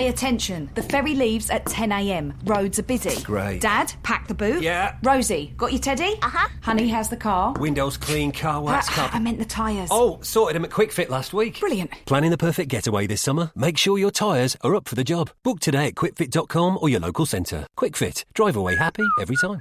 Pay attention. The ferry leaves at 10 a.m. Roads are busy. Great. Dad, pack the boot. Yeah. Rosie, got your teddy? Uh-huh. Honey, how's the car? Windows clean, car wax I meant the tyres. Oh, sorted them at Quick Fit last week. Brilliant. Planning the perfect getaway this summer? Make sure your tyres are up for the job. Book today at quickfit.com or your local centre. Quick Fit. Drive away happy every time.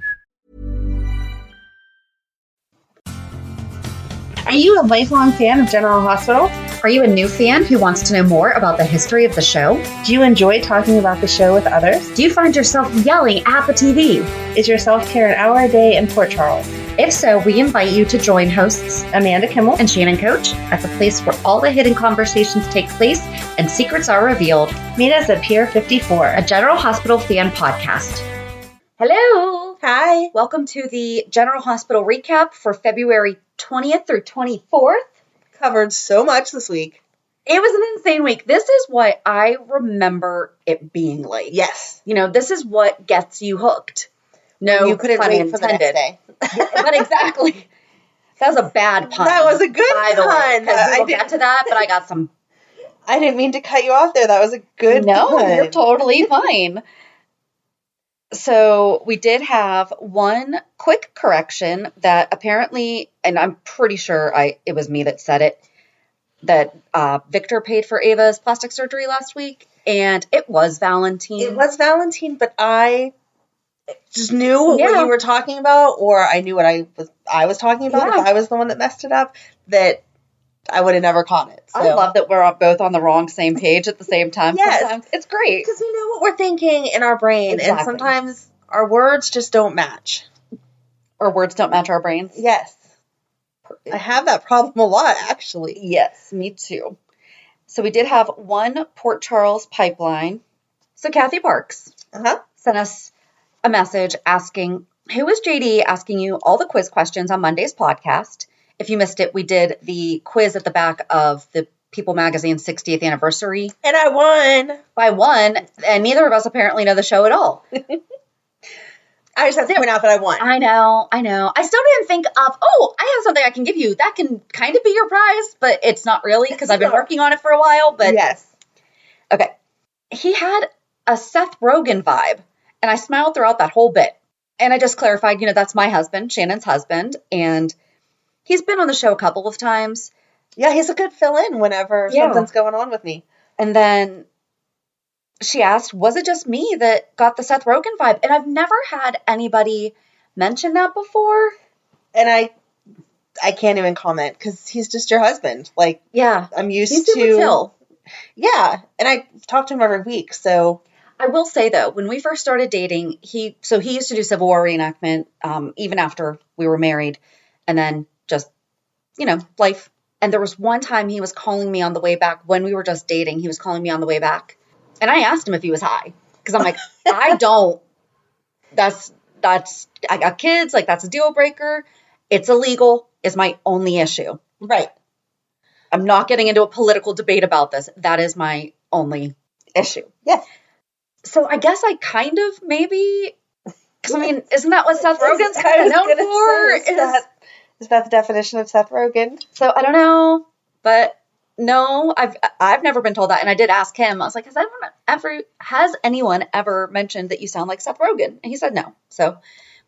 Are you a lifelong fan of General Hospital? Are you a new fan who wants to know more about the history of the show? Do you enjoy talking about the show with others? Do you find yourself yelling at the TV? Is your self-care an hour a day in Port Charles? If so, we invite you to join hosts Amanda Kimmel and Shannon Coach at the place where all the hidden conversations take place and secrets are revealed. Meet us at Pier 54, a General Hospital fan podcast. Hello. Hi. Welcome to the General Hospital recap for February 20th through 24th. Covered so much this week. It was an insane week. This is what I remember it being like. Yes. You know, this is what gets you hooked. No, you couldn't wait for the next day. But exactly. That was a bad pun. That was a good by the pun. Way, we'll get to that, but I got some. I didn't mean to cut you off there. That was a good pun. No, you're totally fine. So we did have one quick correction that apparently, and I'm pretty sure it was me that said it, that Victor paid for Ava's plastic surgery last week, and it was Valentine. It was Valentine, but I just knew what you were talking about, or I knew what I was talking about. Yeah. If I was the one that messed it up, that I would have never caught it. So. I love that we're both on the same page at the same time. Yes. Sometimes. It's great. Because we know what we're thinking in our brain, Exactly. and sometimes our words just don't match. Or words don't match our brains. Yes. I have that problem a lot, actually. Yes, me too. So we did have one Port Charles pipeline. So Kathy Parks sent us a message asking, who is JD asking you all the quiz questions on Monday's podcast? If you missed it, we did the quiz at the back of the People Magazine's 60th anniversary. And I won. By one, and neither of us apparently know the show at all. I just have to point out that I won. I know. I still didn't think of, I have something I can give you. That can kind of be your prize, but it's not really because I've been working on it for a while. But yes. Okay. He had a Seth Rogen vibe, and I smiled throughout that whole bit. And I just clarified, that's my husband, Shannon's husband, and he's been on the show a couple of times. Yeah, he's a good fill-in whenever something's going on with me. And then she asked, was it just me that got the Seth Rogen vibe? And I've never had anybody mention that before. And I can't even comment because he's just your husband. Like, yeah, I'm used he's to. super chill. Yeah, and I talk to him every week, so. I will say, though, when we first started dating, he used to do Civil War reenactment even after we were married. And then just, life. And there was one time he was calling me on the way back when we were just dating. He was calling me on the way back. And I asked him if he was high. Because I'm like, I don't. I got kids. Like, that's a deal breaker. It's illegal is my only issue. Right. I'm not getting into a political debate about this. That is my only issue. Yeah. So I guess I kind of maybe, because I mean, isn't that what Seth Rogen's kind of known for? Is that the definition of Seth Rogen? So I don't know, but no, I've never been told that. And I did ask him, I was like, has anyone ever mentioned that you sound like Seth Rogen? And he said no. So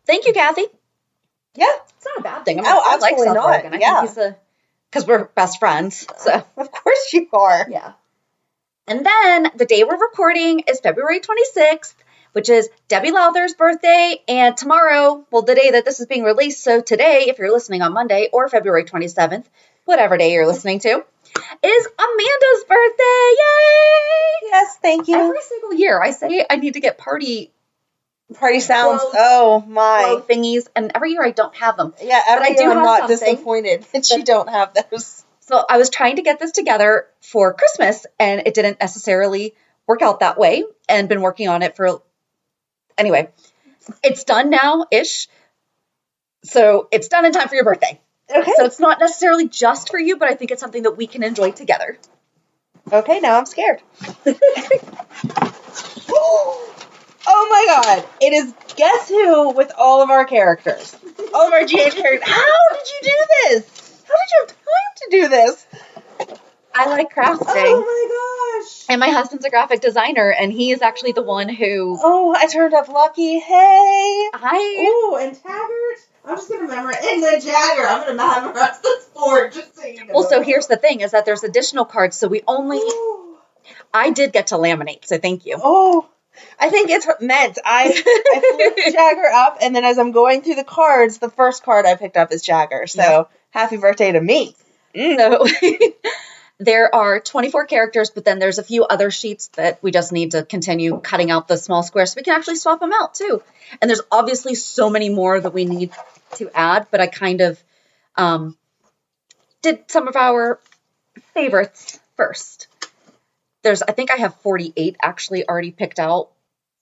thank you, Kathy. Yeah. It's not a bad thing. I like Seth Rogen. I think he's because we're best friends. So of course you are. Yeah. And then the day we're recording is February 26th, which is Debbie Lowther's birthday. And tomorrow, well, the day that this is being released, so today, if you're listening on Monday or February 27th, whatever day you're listening to, is Amanda's birthday. Yay! Yes, thank you. Every single year I say I need to get party sounds. Oh my thingies, and every year I don't have them. Yeah, every year I'm not something. Disappointed that you don't have those. So I was trying to get this together for Christmas, and it didn't necessarily work out that way, and been working on it for. Anyway, it's done now-ish. So it's done in time for your birthday. Okay. So it's not necessarily just for you, but I think it's something that we can enjoy together. Okay, now I'm scared. Oh my god. It is Guess Who with all of our characters. All of our GH characters. How did you do this? How did you have time to do this? I like crafting. Oh my gosh. And my husband's a graphic designer, and he is actually the one who... Oh, I turned up Lucky. Hey. Hi. Oh, and Taggert. I'm just going to memorize. And then Jagger. I'm going to memorize this board, just so you know. Well, so here's the thing, is that there's additional cards, so we only... Ooh. I did get to laminate, so thank you. Oh, I think it's meant. I flipped Jagger up, and then as I'm going through the cards, the first card I picked up is Jagger. So, happy birthday to me. So, there are 24 characters, but then there's a few other sheets that we just need to continue cutting out the small squares so we can actually swap them out, too. And there's obviously so many more that we need to add, but I kind of did some of our favorites first. I think I have 48 actually already picked out.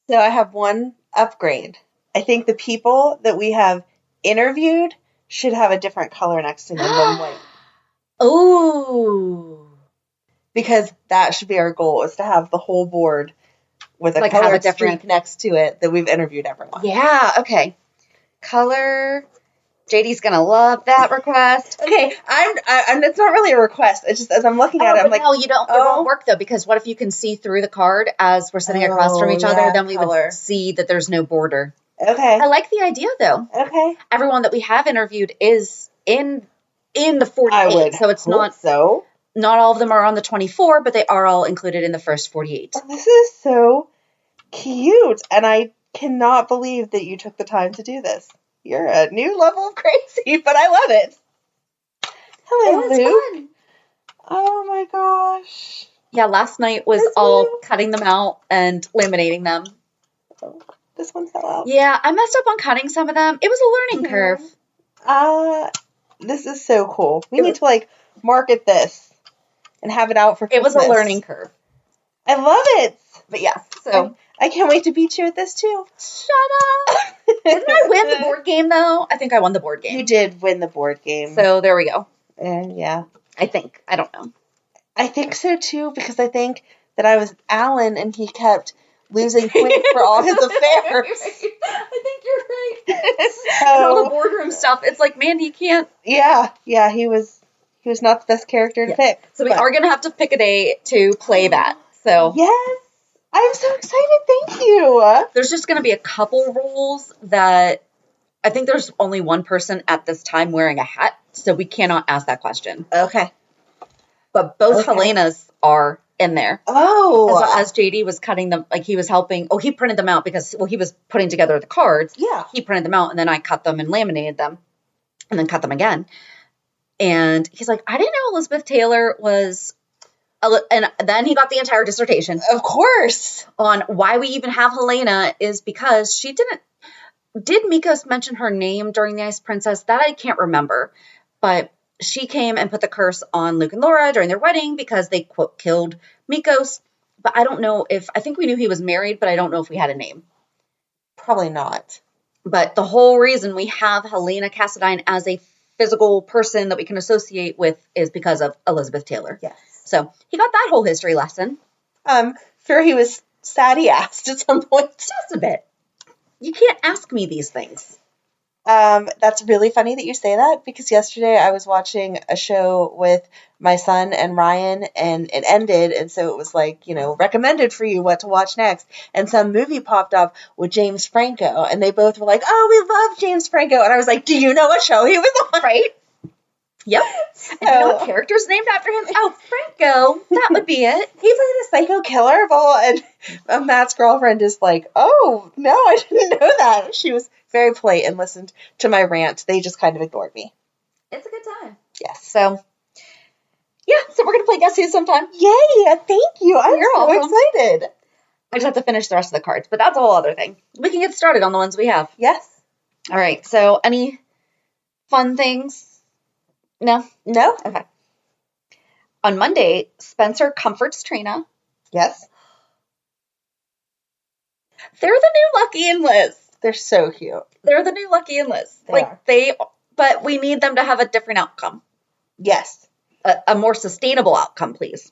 So I have one upgrade. I think the people that we have interviewed should have a different color next to them than white. Oh. Because that should be our goal, is to have the whole board with a color streak next to it that we've interviewed everyone. Yeah, okay. Color... JD's gonna love that request. Okay, I'm. It's not really a request. It's just as I'm looking at it, I'm like, no, you don't. It won't work though, because what if you can see through the card as we're sitting across from each other? Then we would see that there's no border. Okay. I like the idea though. Okay. Everyone that we have interviewed is in the 48, so it's not. So not all of them are on the 24, but they are all included in the first 48. This is so cute, and I cannot believe that you took the time to do this. You're a new level of crazy, but I love it. Hello, Luke. Fun. Oh my gosh. Yeah, last night was all cutting them out and laminating them. Oh, this one fell out. Yeah, I messed up on cutting some of them. It was a learning curve. This is so cool. We need to market this and have it out for Christmas. It was a learning curve. I love it. But yeah, so I can't wait to beat you at this too. Shut up. Didn't I win the board game though? I think I won the board game. You did win the board game. So there we go. And yeah. I think. I don't know. I think so too, because I think that I was Alan and he kept losing points for all his affairs. I think you're right. So, all the boardroom stuff. It's like, man, he can't. Yeah, he was not the best character to pick. So we are gonna have to pick a day to play that. So yes. I'm so excited. Thank you. There's just going to be a couple rules that I think there's only one person at this time wearing a hat, so we cannot ask that question. Okay. But both Helena's are in there. Oh. As JD was cutting them, he was helping. Oh, he printed them out because, he was putting together the cards. Yeah. He printed them out, and then I cut them and laminated them, and then cut them again. And he's like, I didn't know Elizabeth Taylor was... And then he got the entire dissertation. Of course. On why we even have Helena is because she didn't... Did Mikos mention her name during the Ice Princess? That I can't remember. But she came and put the curse on Luke and Laura during their wedding because they, quote, killed Mikos. But I don't know if... I think we knew he was married, but I don't know if we had a name. Probably not. But the whole reason we have Helena Cassadine as a physical person that we can associate with is because of Elizabeth Taylor. Yes. So he got that whole history lesson. Sure he was sad he asked at some point. Just a bit. You can't ask me these things. That's really funny that you say that, because yesterday I was watching a show with my son and Ryan, and it ended, and so it was recommended for you what to watch next, and some movie popped up with James Franco, and they both were like, oh, we love James Franco, and I was like, do you know what show he was on? Right? Yep. So, and you know what character's named after him? Oh, Franco. That would be it. He played a psycho killer, and Matt's girlfriend is like, oh, no, I didn't know that. She was very polite and listened to my rant. They just kind of ignored me. It's a good time. Yes. So, yeah, so we're going to play Guess Who sometime. Yay, thank you. I'm so welcome. excited. I just have to finish the rest of the cards, but that's a whole other thing. We can get started on the ones we have. Yes. All right, so any fun things? No? No? Okay. On Monday, Spencer comforts Trina. Yes. They're the new Lucky and Liz. They're so cute. They're the new Lucky and Liz. But we need them to have a different outcome. Yes. A more sustainable outcome, please.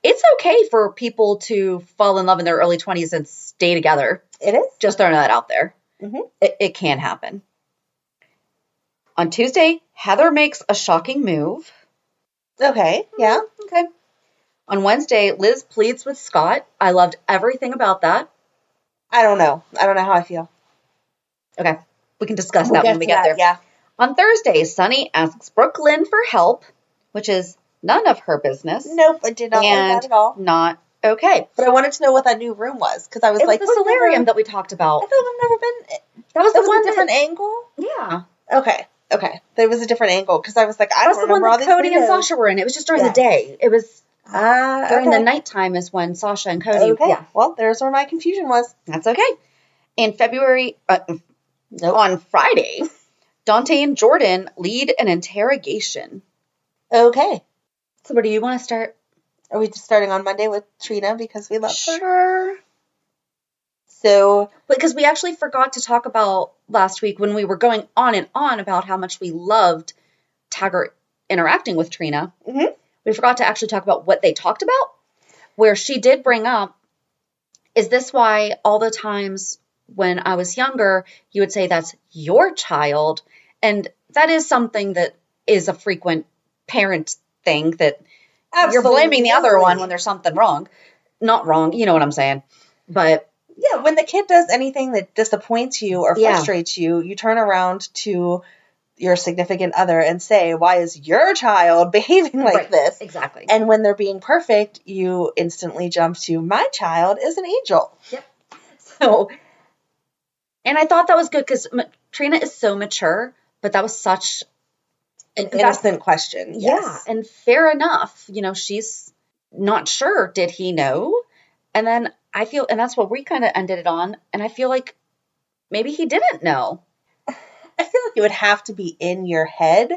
It's okay for people to fall in love in their early 20s and stay together. It is. Just throwing that out there. Mm-hmm. It can happen. On Tuesday, Heather makes a shocking move. Okay, yeah. Okay. On Wednesday, Liz pleads with Scott. I loved everything about that. I don't know how I feel. Okay. We can discuss We'll that when we to get that, there. Yeah. On Thursday, Sunny asks Brooklyn for help, which is none of her business. Nope, I did not like that at all. Not okay. But I wanted to know what that new room was, because I was It like, was the solarium that we talked about. I thought we've never been. That was the one a different angle? Yeah. Okay. There was a different angle, because I was like, I That was don't the one remember that all Cody these and windows. Sasha were in. It was just during the day. It was during the okay. nighttime is when Sasha and Cody. Okay. Yeah. Well, there's where my confusion was. That's okay. In February, on Friday, Dante and Jordan lead an interrogation. Okay. So where do you want to start? Are we just starting on Monday with Trina because we love her? Sure. So, Because we actually forgot to talk about last week when we were going on and on about how much we loved Taggert interacting with Trina. Mhm. We forgot to actually talk about what they talked about, where she did bring up, is this why all the times when I was younger, you would say that's your child? And that is something that is a frequent parent thing, that you're blaming the other one when there's something wrong. Not wrong, you know what I'm saying. But yeah, when the kid does anything that disappoints you or frustrates you, you turn around to your significant other and say, why is your child behaving like this? Exactly. And when they're being perfect, you instantly jump to, my child is an angel. Yep. So, and I thought that was good because Trina is so mature, but that was such an innocent question. Yes. Yeah, and fair enough. You know, she's not sure. Did he know? And then I feel, and that's what we kind of ended it on. And I feel like maybe he didn't know. I feel like it would have to be in your head,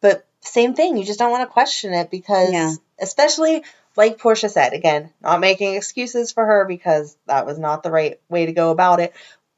but same thing. You just don't want to question it because, especially like Portia said, again, not making excuses for her because that was not the right way to go about it.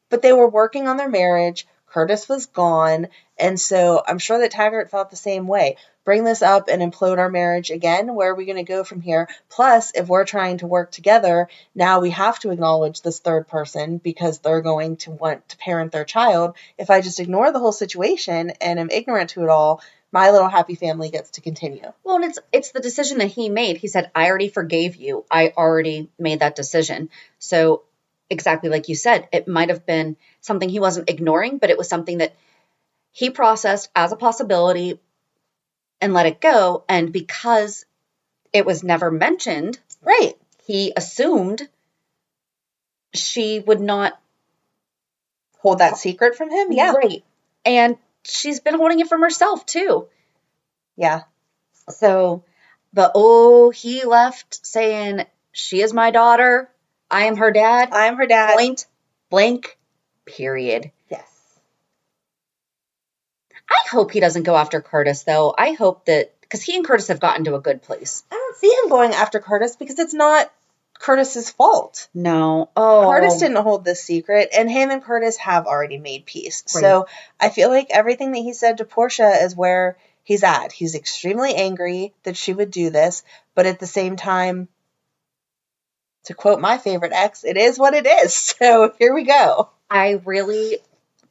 But they were working on their marriage. Curtis was gone. And so I'm sure that Taggert felt the same way. Bring this up and implode our marriage again. Where are we going to go from here? Plus, if we're trying to work together, now we have to acknowledge this third person because they're going to want to parent their child. If I just ignore the whole situation and am ignorant to it all, my little happy family gets to continue. Well, and it's the decision that he made. He said, I already forgave you. I already made that decision. So exactly like you said, it might have been something he wasn't ignoring, but it was something that he processed as a possibility and let it go. And because it was never mentioned, right, he assumed she would not hold that secret from him. Yeah. Right. And she's been holding it from herself too. Yeah. So, but he left saying, she is my daughter. I am her dad. I am her dad. Point blank, period. Yes. I hope he doesn't go after Curtis, though. I hope that, because he and Curtis have gotten to a good place. I don't see him going after Curtis because it's not Curtis's fault. No. Curtis didn't hold this secret, and him and Curtis have already made peace. Right. So I feel like everything that he said to Portia is where he's at. He's extremely angry that she would do this, but at the same time, to quote my favorite ex, it is what it is. So here we go. I really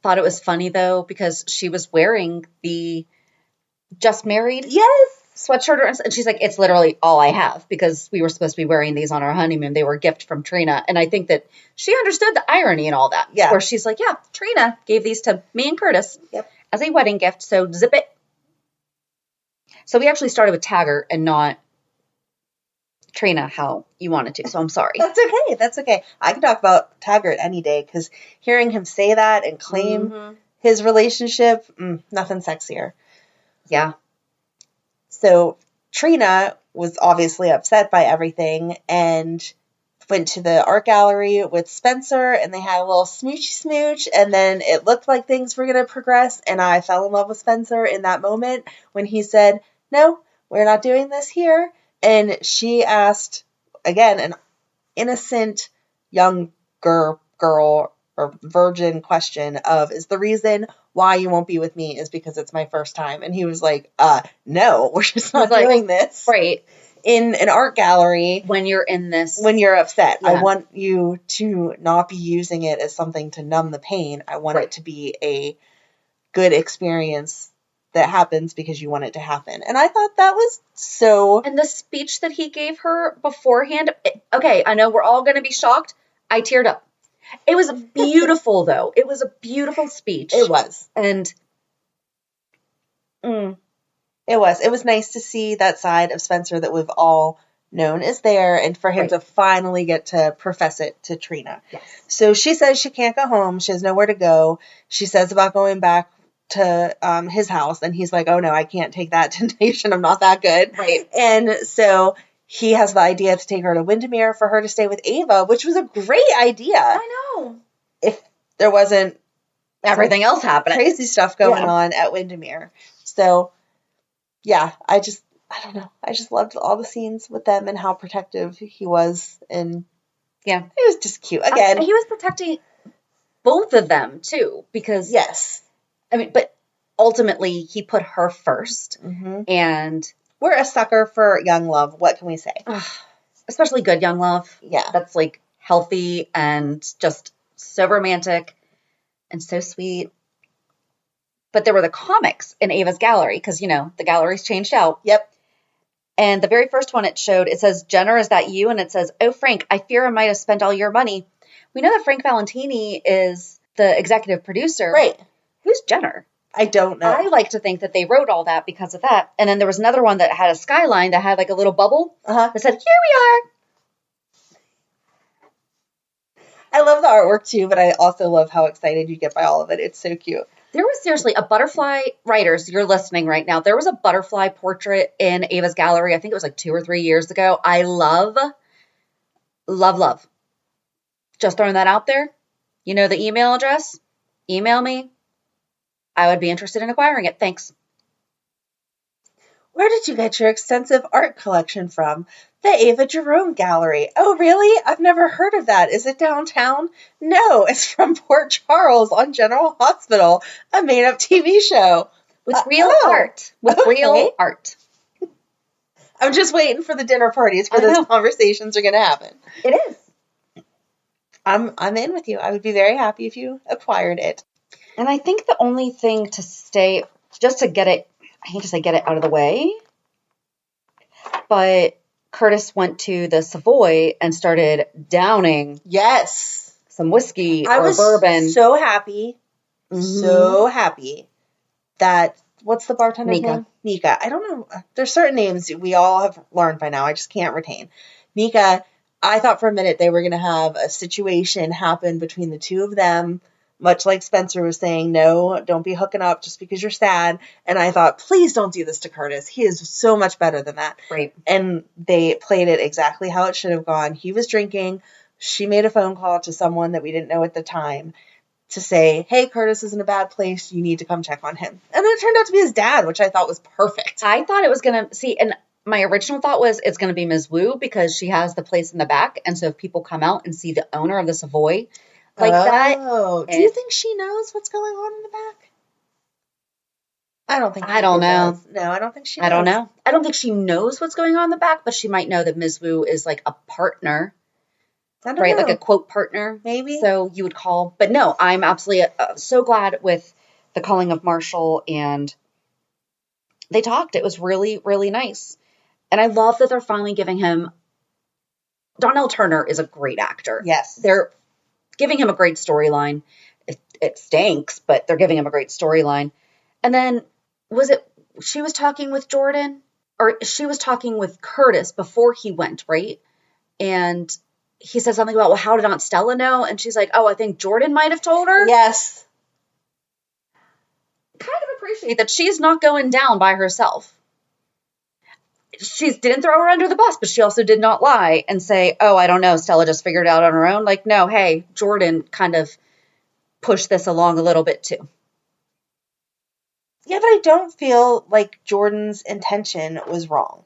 thought it was funny, though, because she was wearing the just married sweatshirt. And she's like, it's literally all I have because we were supposed to be wearing these on our honeymoon. They were a gift from Trina. And I think that she understood the irony and all that. Yeah. Where she's like, yeah, Trina gave these to me and Curtis as a wedding gift. So zip it. So we actually started with Taggert and not Trina, how you wanted to. So I'm sorry. That's okay. I can talk about Taggert any day because hearing him say that and claim his relationship, nothing sexier. Yeah. So Trina was obviously upset by everything and went to the art gallery with Spencer and they had a little smooch and then it looked like things were going to progress and I fell in love with Spencer in that moment when he said, no, we're not doing this here. And she asked, again, an innocent young girl or virgin question of, is the reason why you won't be with me is because it's my first time? And he was like, no, we're just not doing this. Right. In an art gallery. When you're in this. When you're upset. Yeah. I want you to not be using it as something to numb the pain. I want it to be a good experience that happens because you want it to happen. And I thought that was so... And the speech that he gave her beforehand, okay, I know we're all going to be shocked. I teared up. It was beautiful, though. It was a beautiful speech. It was. And... It was. It was nice to see that side of Spencer that we've all known is there, and for him to finally get to profess it to Trina. Yes. So she says she can't go home. She has nowhere to go. She says about going back to his house, and he's like, oh no, I can't take that temptation. I'm not that good. Right. And so he has the idea to take her to Windermere for her to stay with Ava, which was a great idea. I know. If there wasn't Everything else happening. crazy stuff going on at Windermere. So, yeah, I don't know. I just loved all the scenes with them and how protective he was. And Yeah. it was just cute. Again, He was protecting both of them, too, because... yes. I mean, but ultimately, he put her first. Mm-hmm. And... We're a sucker for young love. What can we say? Especially good young love. Yeah. That's, like, healthy and just so romantic and so sweet. But there were the comics in Ava's gallery, because, you know, the gallery's changed out. Yep. And the very first one it showed, it says, Jenner, is that you? And it says, oh, Frank, I fear I might have spent all your money. We know that Frank Valentini is the executive producer. Right. Who's Jenner? I don't know. I like to think that they wrote all that because of that. And then there was another one that had a skyline that had like a little bubble that said, here we I love the artwork too, but I also love how excited you get by all of it. It's so cute. There was seriously a butterfly, writers, you're listening right now. There was a butterfly portrait in Ava's gallery. I think it was like 2 or 3 years ago. I love. Just throwing that out there. You know the email address? Email me. I would be interested in acquiring it. Thanks. Where did you get your extensive art collection from? The Ava Jerome Gallery. Oh, really? I've never heard of that. Is it downtown? No, it's from Port Charles on General Hospital, a made-up TV show. With real art. With real art. I'm just waiting for the dinner parties where those conversations are going to happen. It is. I'm in with you. I would be very happy if you acquired it. And I think the only thing to stay, just to get it, I hate to say get it out of the way, but Curtis went to the Savoy and started downing some whiskey or bourbon. I was so happy, so happy that, what's the bartender's name? Nika. I don't know. There's certain names we all have learned by now. I just can't retain. Nika, I thought for a minute they were going to have a situation happen between the two of them, much like Spencer was saying, no, don't be hooking up just because you're sad. And I thought, please don't do this to Curtis. He is so much better than that. Right. And they played it exactly how it should have gone. He was drinking. She made a phone call to someone that we didn't know at the time to say, hey, Curtis is in a bad place. You need to come check on him. And then it turned out to be his dad, which I thought was perfect. I thought it was going to, see, and my original thought was it's going to be Ms. Wu because she has the place in the back. And so if people come out and see the owner of the Savoy like that. Oh, do you think she knows what's going on in the back? I don't think. I don't know. Does. No, I don't think she knows. I don't know. I don't think she knows what's going on in the back, but she might know that Ms. Wu is like a partner. Right, like a quote partner, maybe. So you would call, but no, I'm absolutely so glad with the calling of Marshall, and they talked. It was really, really nice, and I love that they're finally giving him. Donnell Turner is a great actor. Yes, they're giving him a great storyline. It stinks, but they're giving him a great storyline. And then she was talking with Jordan, or she was talking with Curtis before he went, right? And he said something about, well, how did Aunt Stella know? And she's like, oh, I think Jordan might have told her. Yes. Kind of appreciate that she's not going down by herself. She didn't throw her under the bus, but she also did not lie and say, oh, I don't know, Stella just figured it out on her own. Like, no, hey, Jordan kind of pushed this along a little bit too. Yeah, but I don't feel like Jordan's intention was wrong.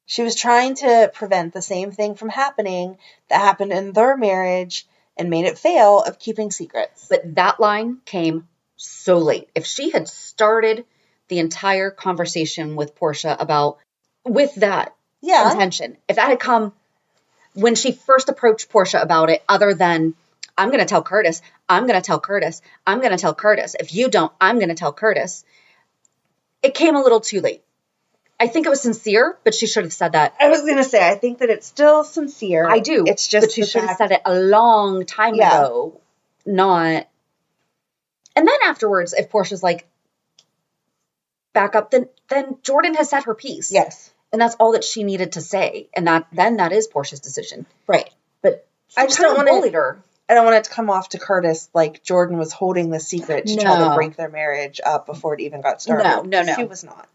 She was trying to prevent the same thing from happening that happened in their marriage and made it fail of keeping secrets. But that line came so late. If she had started the entire conversation with Portia with that intention, if that had come when she first approached Portia about it, other than, I'm going to tell Curtis, I'm going to tell Curtis, I'm going to tell Curtis. If you don't, I'm going to tell Curtis. it came a little too late. I think it was sincere, but she should have said that. I was going to say, I think that it's still sincere. I do. It's just but she should have said it a long time ago, not. And then afterwards, if Portia's like, back up, then Jordan has said her piece. Yes. And that's all that she needed to say. And that is Portia's decision. Right. But I just don't want bullied her. I don't want it to come off to Curtis like Jordan was holding the secret to try to break their marriage up before it even got started. No. She was not.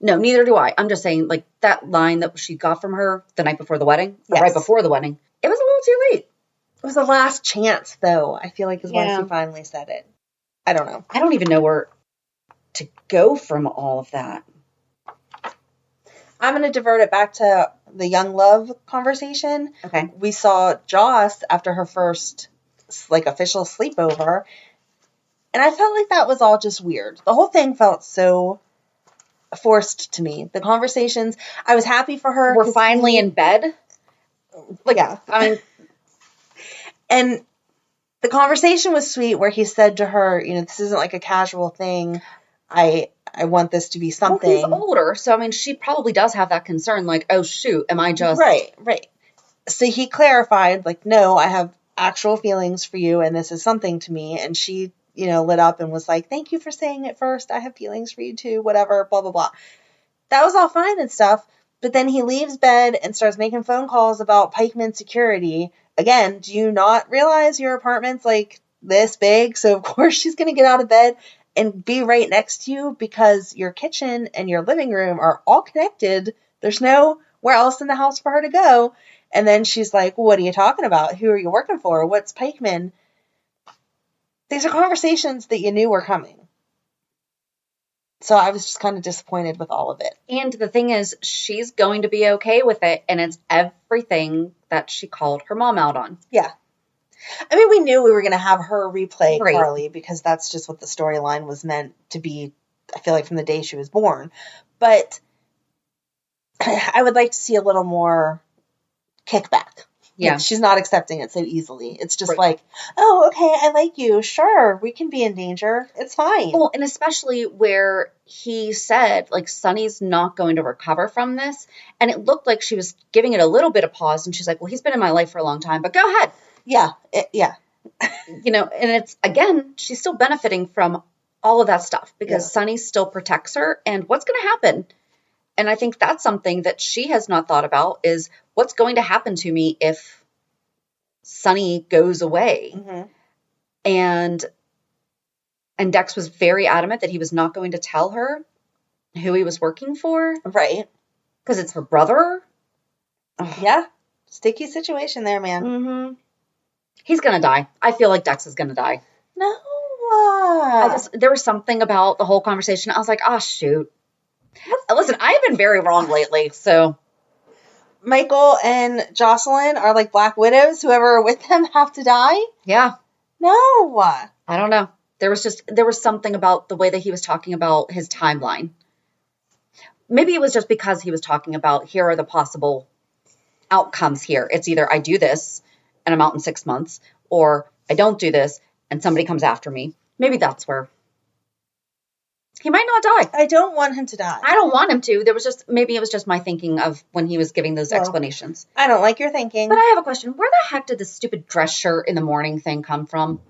No, neither do I. I'm just saying, like, that line that she got from her the night before the wedding, right before the wedding, it was a little too late. It was the last chance, though, I feel like, is when she finally said it. I don't know. I don't even know where to go from all of that. I'm going to divert it back to the young love conversation. Okay. We saw Joss after her first, like, official sleepover, and I felt like that was all just weird. The whole thing felt so forced to me. The conversations, I was happy for her. We're finally in bed. Like, yeah. I mean, and the conversation was sweet where he said to her, you know, this isn't like a casual thing. I want this to be something. Well, he's older, so I mean, she probably does have that concern, like, oh shoot, am I just... Right. So he clarified, like, no, I have actual feelings for you, and this is something to me, and she, you know, lit up and was like, thank you for saying it first, I have feelings for you too, whatever, blah, blah, blah. That was all fine and stuff, but then he leaves bed and starts making phone calls about Pikeman security. Again, do you not realize your apartment's, like, this big? So, of course, she's going to get out of bed and be right next to you because your kitchen and your living room are all connected. There's nowhere else in the house for her to go. And then she's like, well, what are you talking about? Who are you working for? What's Pikeman? These are conversations that you knew were coming. So I was just kind of disappointed with all of it. And the thing is, she's going to be okay with it, and it's everything that she called her mom out on. Yeah. I mean, we knew we were going to have her replay Right. Carly because that's just what the storyline was meant to be, I feel like, from the day she was born. But I would like to see a little more kickback. Yeah. Like, she's not accepting it so easily. It's just Right. like, oh, okay, I like you. Sure, we can be in danger. It's fine. Well, and especially where he said, like, Sonny's not going to recover from this. And it looked like she was giving it a little bit of pause. And she's like, well, he's been in my life for a long time, but go ahead. Yeah. You know, and it's, again, she's still benefiting from all of that stuff because Sonny still protects her. And what's going to happen? And I think that's something that she has not thought about is what's going to happen to me if Sonny goes away. Mm-hmm. And Dex was very adamant that he was not going to tell her who he was working for. Right. Because it's her brother. Yeah. Sticky situation there, man. Mm-hmm. He's going to die. I feel like Dex is going to die. No. There was something about the whole conversation. I was like, oh, shoot. Listen, I've been very wrong lately, so. Michael and Jocelyn are like Black Widows. Whoever are with them have to die? Yeah. No. I don't know. There was something about the way that he was talking about his timeline. Maybe it was just because he was talking about here are the possible outcomes here. It's either I do this and I'm out in 6 months, or I don't do this and somebody comes after me. Maybe that's where he might not die. I don't want him to die. I don't want him to. Maybe it was just my thinking of when he was giving those explanations. I don't like your thinking. But I have a question. Where the heck did this stupid dress shirt in the morning thing come from?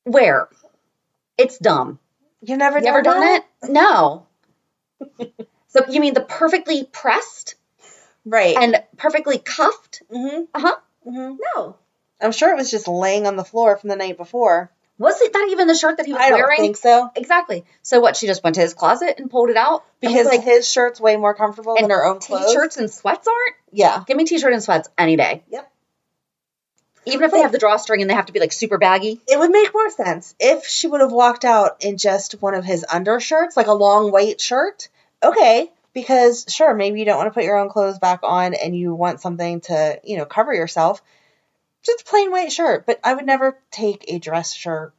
Where? It's dumb. You've never done it? No. So you mean the perfectly pressed? Right. And perfectly cuffed? Mm-hmm. Uh-huh. Mm-hmm. No. I'm sure it was just laying on the floor from the night before. Was it that even the shirt that he was I wearing? don't think so. Exactly. So what, she just went to his closet and pulled it out? Because his shirt's way more comfortable than her own clothes. T-shirts and sweats aren't? Yeah. Give me t-shirt and sweats any day. Yep. Even if they have the drawstring and they have to be like super baggy. It would make more sense if she would have walked out in just one of his undershirts, like a long white shirt. Okay. Because sure, maybe you don't want to put your own clothes back on and you want something to, cover yourself. Just a plain white shirt. But I would never take a dress shirt.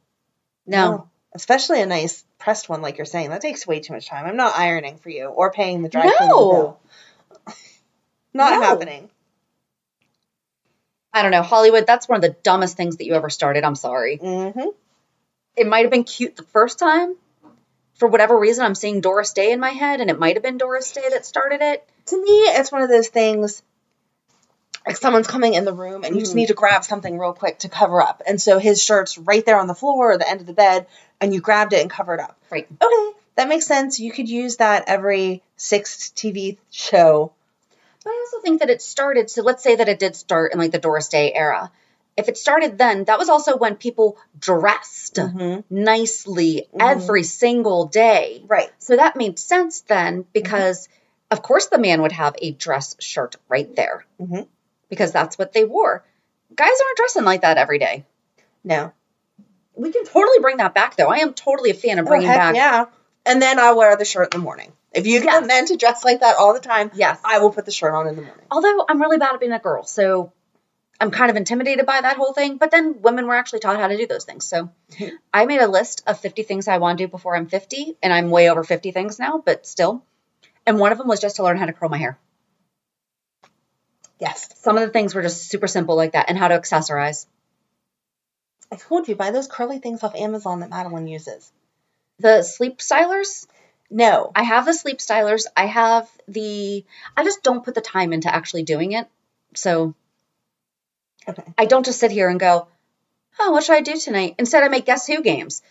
No. Especially a nice pressed one like you're saying. That takes way too much time. I'm not ironing for you or paying the dry cleaning bill. Not happening. I don't know. Hollywood, that's one of the dumbest things that you ever started. I'm sorry. Mm-hmm. It might have been cute the first time for whatever reason, I'm seeing Doris Day in my head, and it might have been Doris Day that started it. To me, it's one of those things, like someone's coming in the room and you just need to grab something real quick to cover up. And so his shirt's right there on the floor or the end of the bed, and you grabbed it and covered up. Right. Okay, that makes sense. You could use that every 6th TV show. But I also think that it started, so let's say that it did start in like the Doris Day era. If it started then, that was also when people dressed nicely every single day. Right. So that made sense then because, of course, the man would have a dress shirt right there because that's what they wore. Guys aren't dressing like that every day. No. We can totally bring that back, though. I am totally a fan of bringing back. Yeah. And then I'll wear the shirt in the morning. If you get men to dress like that all the time, I will put the shirt on in the morning. Although I'm really bad at being a girl, so I'm kind of intimidated by that whole thing. But then women were actually taught how to do those things. So I made a list of 50 things I want to do before I'm 50, and I'm way over 50 things now, but still. And one of them was just to learn how to curl my hair. Yes. Some of the things were just super simple like that, and how to accessorize. I told you, buy those curly things off Amazon that Madeline uses. The sleep stylers? No. I have the sleep stylers. I just don't put the time into actually doing it. So I don't just sit here and go, oh, what should I do tonight? Instead, I make Guess Who games.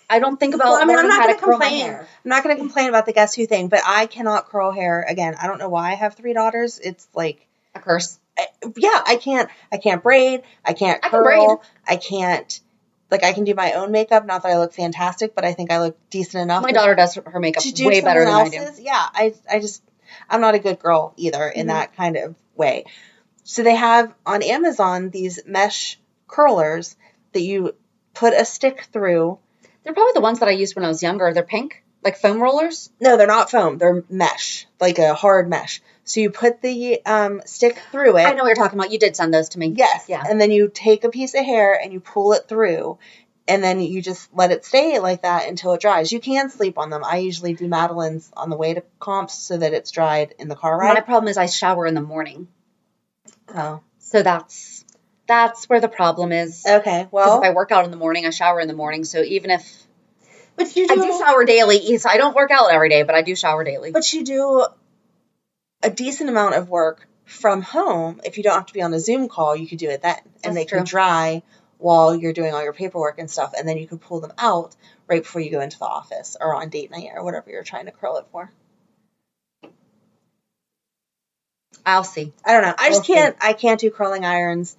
I don't think about learning how to curl my hair. I'm not going to complain about the Guess Who thing, but I cannot curl hair. Again, I don't know why I have 3 daughters. It's like a curse. I can't braid. I can't curl. I can't, I can do my own makeup. Not that I look fantastic, but I think I look decent enough. My daughter does her makeup way better than I do. Yeah, I'm not a good girl either in that kind of way. So they have on Amazon these mesh curlers that you put a stick through. They're probably the ones that I used when I was younger. They're pink, like foam rollers. No, they're not foam. They're mesh, like a hard mesh. So you put the stick through it. I know what you're talking about. You did send those to me. Yes. Yeah. And then you take a piece of hair and you pull it through. And then you just let it stay like that until it dries. You can sleep on them. I usually do Madeline's on the way to comps so that it's dried in the car ride. My problem is I shower in the morning. Oh. So that's where the problem is. Okay, well. Because if I work out in the morning, I shower in the morning. So even if... But you I do shower daily. So I don't work out every day, but I do shower daily. But you do a decent amount of work from home. If you don't have to be on a Zoom call, you could do it then. And they can dry while you're doing all your paperwork and stuff. And then you can pull them out right before you go into the office or on date night or whatever you're trying to curl it for. I'll see. I don't know. I can't do curling irons.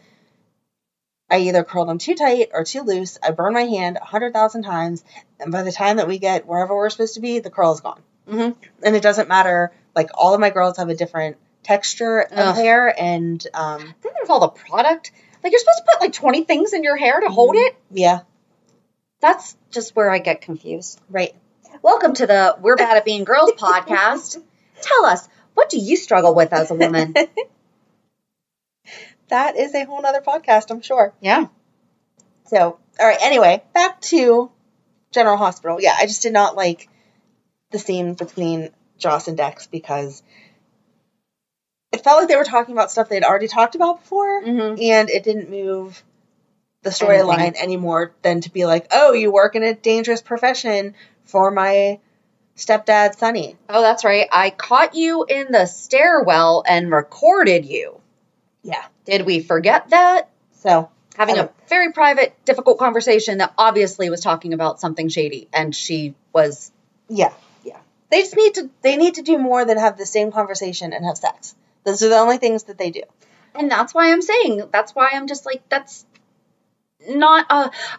I either curl them too tight or too loose. I burn my hand 100,000 times. And by the time that we get wherever we're supposed to be, the curl is gone. And it doesn't matter. Like, all of my girls have a different texture of hair. And then there's all the product. Like, you're supposed to put, 20 things in your hair to hold it? Yeah. That's just where I get confused. Right. Welcome to the We're Bad at Being Girls podcast. Tell us, what do you struggle with as a woman? That is a whole nother podcast, I'm sure. Yeah. So, all right. Anyway, back to General Hospital. Yeah, I just did not like the scene between Joss and Dex because it felt like they were talking about stuff they'd already talked about before, and it didn't move the storyline any more than to be like, oh, you work in a dangerous profession for my stepdad, Sonny. Oh, that's right. I caught you in the stairwell and recorded you. Yeah. Did we forget that? So, having a very private, difficult conversation that obviously was talking about something shady, and she was... Yeah. They just need to do more than have the same conversation and have sex. Those are the only things that they do. And that's why I'm saying, that's why I'm just like, that's not,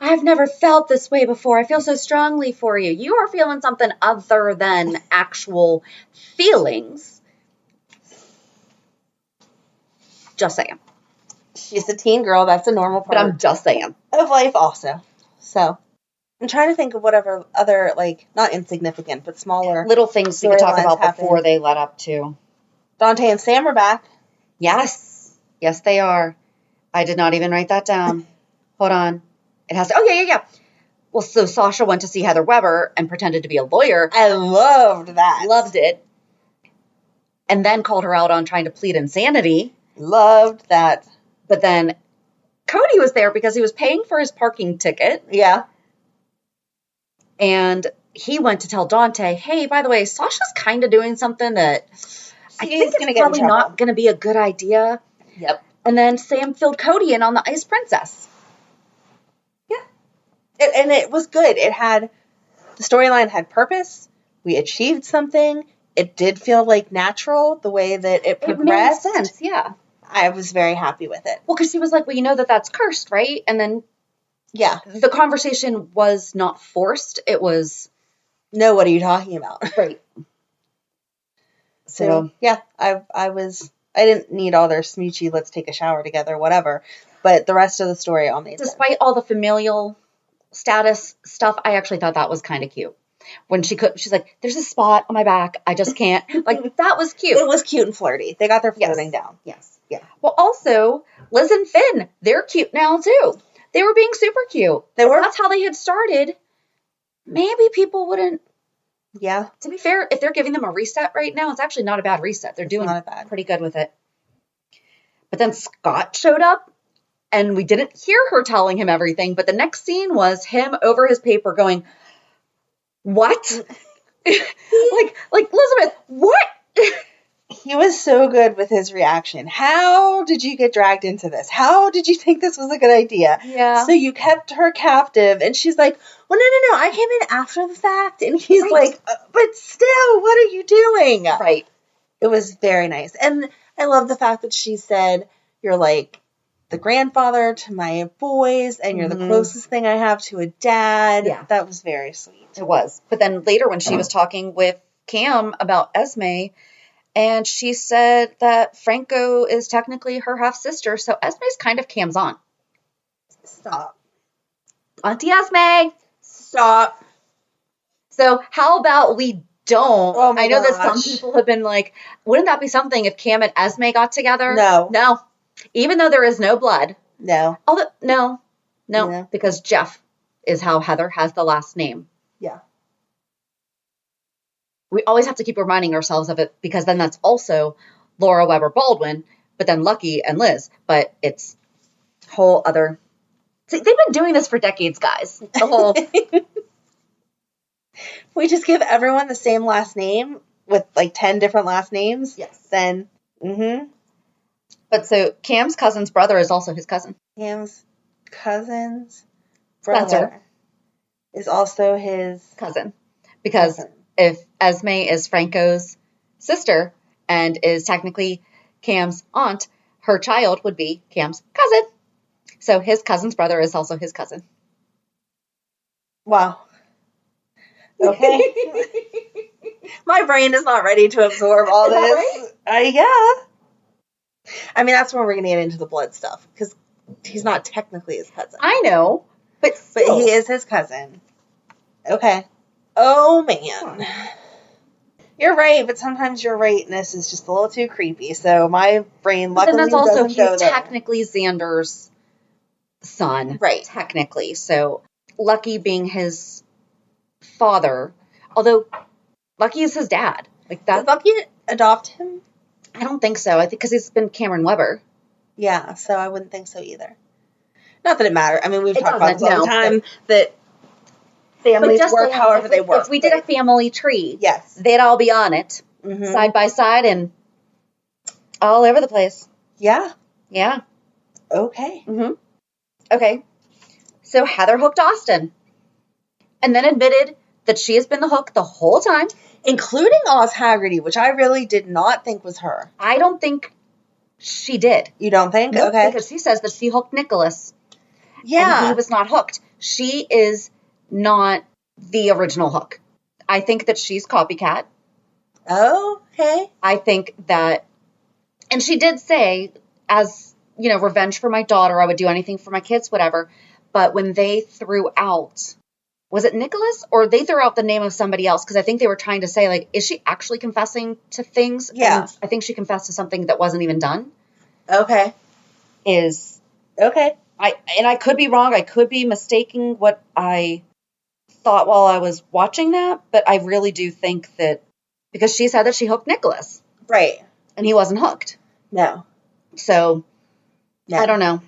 I've never felt this way before. I feel so strongly for you. You are feeling something other than actual feelings. Just saying. She's a teen girl. That's a normal part. But I'm just saying. Of life also. So, I'm trying to think of whatever other, not insignificant, but smaller little things we could talk about before they led up to. Dante and Sam are back. Yes. Yes, they are. I did not even write that down. Hold on. It has to... Oh, yeah. Well, so Sasha went to see Heather Weber and pretended to be a lawyer. I loved that. Loved it. And then called her out on trying to plead insanity. Loved that. But then Cody was there because he was paying for his parking ticket. Yeah. And he went to tell Dante, hey, by the way, Sasha's kind of doing something that I think gonna it's get in probably trouble. not going to be a good idea. Yep. And then Sam filled Cody in on the Ice Princess. Yeah. And it was good. The storyline had purpose. We achieved something. It did feel like natural, the way that it progressed. It made sense, yeah. I was very happy with it. Well, because he was like, well, you know that's cursed, right? And then the conversation was not forced. It was, no, what are you talking about? right. So, yeah, I didn't need all their smoochy, let's take a shower together, whatever. But the rest of the story all made sense. Despite all the familial status stuff, I actually thought that was kind of cute. When she's like, there's a spot on my back, I just can't. Like, that was cute. It was cute and flirty. They got their flirting down. Yes. Yeah. Well, also, Liz and Finn, they're cute now, too. They were being super cute. They were. That's how they had started. Maybe people wouldn't. Yeah. To be fair, if they're giving them a reset right now, it's actually not a bad reset. They're doing pretty good with it. But then Scott showed up, and we didn't hear her telling him everything, but the next scene was him over his paper going, what? like Elizabeth, what? He was so good with his reaction. How did you get dragged into this? How did you think this was a good idea? Yeah. So you kept her captive, and she's like, well, no, I came in after the fact. And he's like, but still, what are you doing? Right. It was very nice. And I love the fact that she said, you're like the grandfather to my boys, and you're the closest thing I have to a dad. Yeah. That was very sweet. It was. But then later when she was talking with Cam about Esme, and she said that Franco is technically her half-sister, so Esme's kind of Cam's aunt. Stop. Auntie Esme! Stop. So how about we don't? Oh my I know that gosh. some people have been like, wouldn't that be something if Cam and Esme got together? No. Even though there is no blood. No. Although, no, Yeah. because Jeff is how Heather has the last name. Yeah. We always have to keep reminding ourselves of it, because then that's also Laura Weber Baldwin, but then Lucky and Liz. But it's whole other. See, they've been doing this for decades, guys. The whole. We just give everyone the same last name with like 10 different last names. Yes. Then, But so Cam's cousin's brother is also his cousin. Cam's cousin's brother Spencer is also his cousin. Because cousin. if Esme is Franco's sister and is technically Cam's aunt, her child would be Cam's cousin. So his cousin's brother is also his cousin. Wow. Okay. My brain is not ready to absorb all Is that this. Yeah. I mean, that's when we're going to get into the blood stuff, because he's not technically his cousin. I know, but He is his cousin. Okay. Oh, man. You're right, but sometimes your rightness is just a little too creepy, so my brain But luckily then that's also, doesn't go he's there. technically Xander's son. Right. Technically. So Lucky being his father, although Lucky is his dad. Like that. Did Lucky adopt him? I don't think so. I think because he's been Cameron Weber. Yeah, so I wouldn't think so either. Not that it matters. I mean, we've It talked about this doesn't, all the no, time, that families work saying, however they work. If we did a family tree, Yes. they'd all be on it, side by side and all over the place. Yeah. Yeah. Okay. Okay. So Heather hooked Austin and then admitted that she has been the hook the whole time. Including Oz Haggerty, which I really did not think was her. I don't think she did. You don't think? Nope, Okay. because she says that she hooked Nikolas. Yeah. And he was not hooked. She is not the original hook. I think that she's copycat. Okay. I think that, and she did say, as, you know, revenge for my daughter, I would do anything for my kids, whatever. But when they threw out, was it Nikolas, or they threw out the name of somebody else? Because I think they were trying to say, like, is she actually confessing to things? Yeah. And I think she confessed to something that wasn't even done. Okay. Okay. I could be wrong. I could be mistaking what I thought while I was watching that. But I really do think that, because she said that she hooked Nikolas. Right. And he wasn't hooked. No. So, No. I don't know.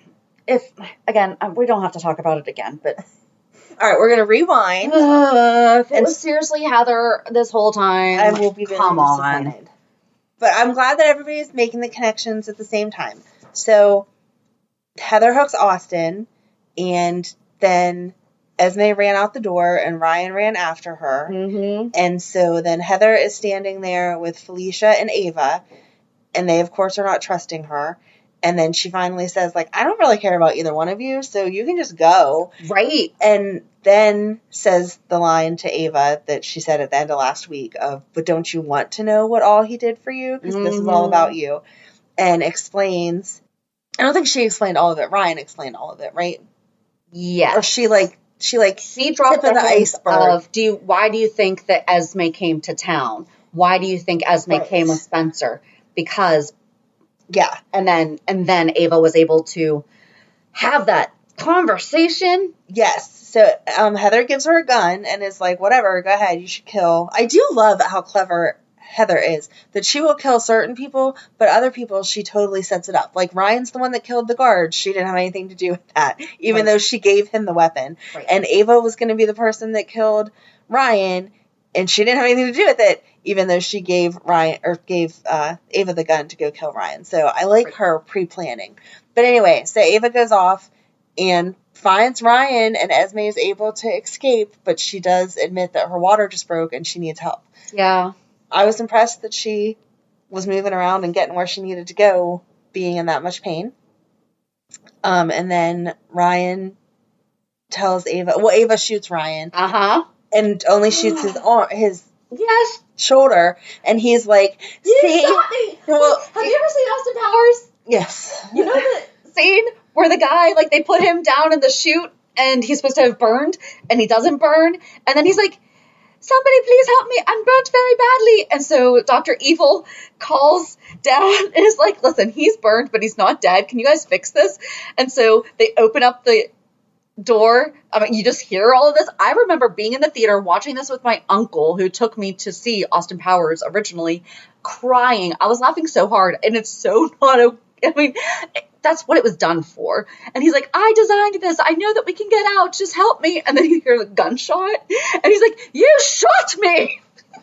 If, again, we don't have to talk about it again, but All right, we're going to rewind. If it was seriously Heather this whole time, I will be very come disappointed. on. But I'm glad that everybody's making the connections at the same time. So Heather hooks Austin, and then Esme ran out the door, and Ryan ran after her. Mm-hmm. And so then Heather is standing there with Felicia and Ava, and they, of course, are not trusting her. And then she finally says, like, I don't really care about either one of you, so you can just go. Right. And then says the line to Ava that she said at the end of last week of, but don't you want to know what all he did for you? Because this is all about you. And explains, I don't think she explained all of it. Ryan explained all of it, right? Yes. Or she dropped the iceberg. of, why do you think that Esme came to town? Why do you think Esme came with Spencer? Because... Yeah. And then Ava was able to have that conversation. Yes. So Heather gives her a gun and is like, whatever, go ahead, you should kill. I do love how clever Heather is, that she will kill certain people, but other people she totally sets it up. Like Ryan's the one that killed the guard. She didn't have anything to do with that, even though she gave him the weapon. Right. And Ava was going to be the person that killed Ryan, and she didn't have anything to do with it, even though she gave Ava the gun to go kill Ryan. So I like her pre-planning. But anyway, so Ava goes off and finds Ryan, and Esme is able to escape, but she does admit that her water just broke and she needs help. Yeah. I was impressed that she was moving around and getting where she needed to go, being in that much pain. And then Ryan tells Ava, Ava shoots Ryan. Uh-huh. And only shoots his arm, his Yes. shoulder, and he's like, see? Shot me. Well, have you ever seen Austin Powers? Yes. You know the scene where the guy, like, they put him down in the chute and he's supposed to have burned and he doesn't burn, and then he's like, somebody please help me, I'm burnt very badly. And so Dr. Evil calls down and is like, listen, he's burned, but he's not dead. Can you guys fix this? And so they open up the door. I mean, you just hear all of this. I remember being in the theater watching this with my uncle, who took me to see Austin Powers originally, crying. I was laughing so hard, and it's so not I mean, that's what it was done for. And he's like, I designed this. I know that we can get out. Just help me. And then you hear the gunshot, and he's like, you shot me.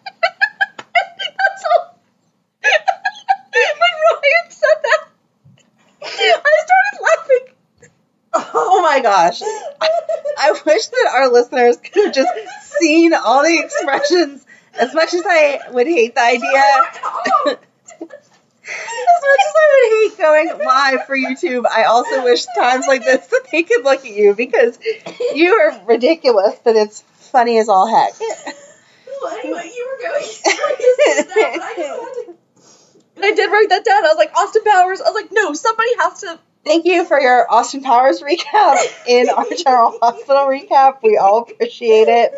That's all. When Ryan said that, I started laughing. Oh my gosh. I wish that our listeners could have just seen all the expressions. As much as I would hate the idea, as much as I would hate going live for YouTube, I also wish times like this that they could look at you, because you are ridiculous, but it's funny as all heck. Well, anyway, you were going I did write that down. I was like, Austin Powers. I was like, no, somebody has to. Thank you for your Austin Powers recap in our General Hospital recap. We all appreciate it.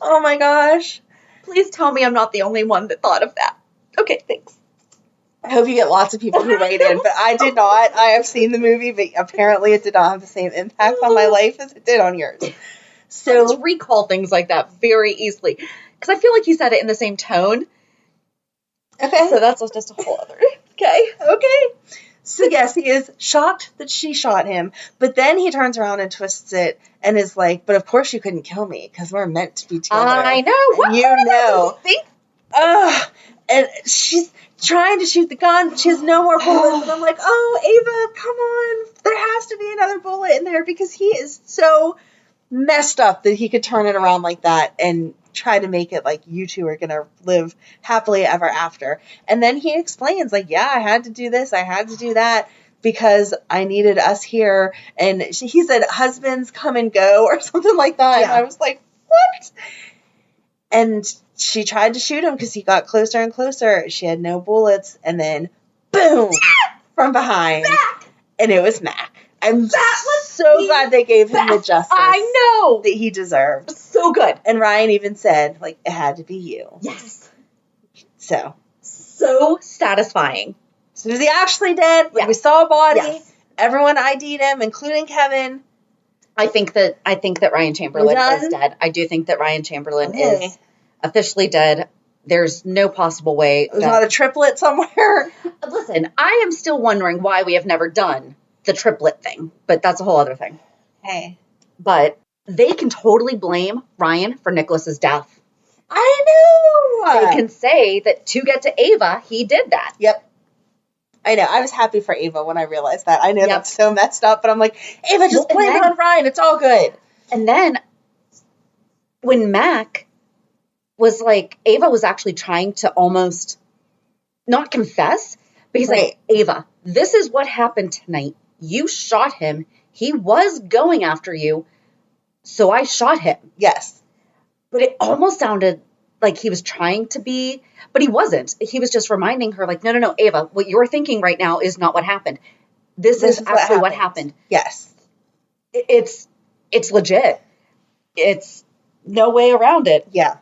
Oh my gosh. Please tell me I'm not the only one that thought of that. Okay, thanks. I hope you get lots of people who write in, but I did not. I have seen the movie, but apparently it did not have the same impact on my life as it did on yours. So let's recall things like that very easily, because I feel like you said it in the same tone. Okay. So that's just a whole other. Okay. So yes, he is shocked that she shot him, but then he turns around and twists it and is like, but of course you couldn't kill me because we're meant to be together. I know. What? You know. Think? And she's trying to shoot the gun. She has no more bullets. And I'm like, oh, Ava, come on. There has to be another bullet in there, because he is so messed up that he could turn it around like that and try to make it like you two are going to live happily ever after. And then he explains, like, yeah, I had to do this. I had to do that because I needed us here. And he said, husbands come and go or something like that. Yeah. And I was like, what? And she tried to shoot him because he got closer and closer. She had no bullets. And then, boom, from behind. Mac! And it was Mac. I'm so glad they gave him the justice I know that he deserved. So good. And Ryan even said, like, it had to be you. Yes. So satisfying. So is he actually dead? Like, yeah. We saw a body. Yes. Everyone ID'd him, including Kevin. I think that Ryan Chamberlain is dead. I do think that Ryan Chamberlain is officially dead. There's no possible way. There's not a triplet somewhere. Listen, I am still wondering why we have never done the triplet thing, but that's a whole other thing. Hey. But they can totally blame Ryan for Nikolas's death. I know. They can say that to get to Ava, he did that. Yep. I know. I was happy for Ava when I realized that. I know that's so messed up, but I'm like, Ava, just blame it on Ryan. It's all good. And then when Mac was like, Ava was actually trying to almost not confess, but he's like, Ava, this is what happened tonight. You shot him. He was going after you, so I shot him. Yes. But it almost sounded like he was trying to be, but he wasn't. He was just reminding her, like, no, Ava, what you're thinking right now is not what happened. This is actually what happened. Yes. It's legit. It's no way around it. Yeah.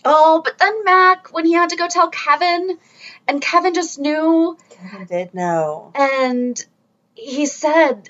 Oh, but then Mac, when he had to go tell Kevin, and Kevin just knew. Kevin did know. And he said...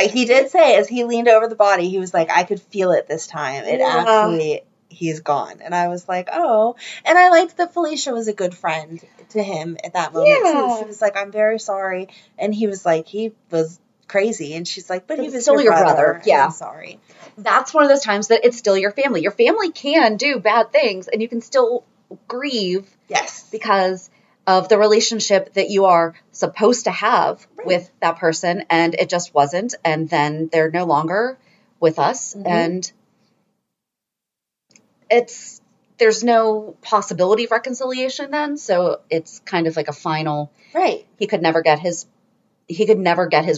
He did say, as he leaned over the body, he was like, I could feel it this time. It actually, he's gone. And I was like, oh. And I liked that Felicia was a good friend to him at that moment, too. She was like, I'm very sorry. And he was like, he was crazy. And she's like, but he was still your brother. Yeah. I'm sorry. That's one of those times that it's still your family. Your family can do bad things, and you can still grieve. Yes. Because of the relationship that you are supposed to have with that person, and it just wasn't, and then they're no longer with us, and there's no possibility of reconciliation then, so it's kind of like a final... Right. He could never get his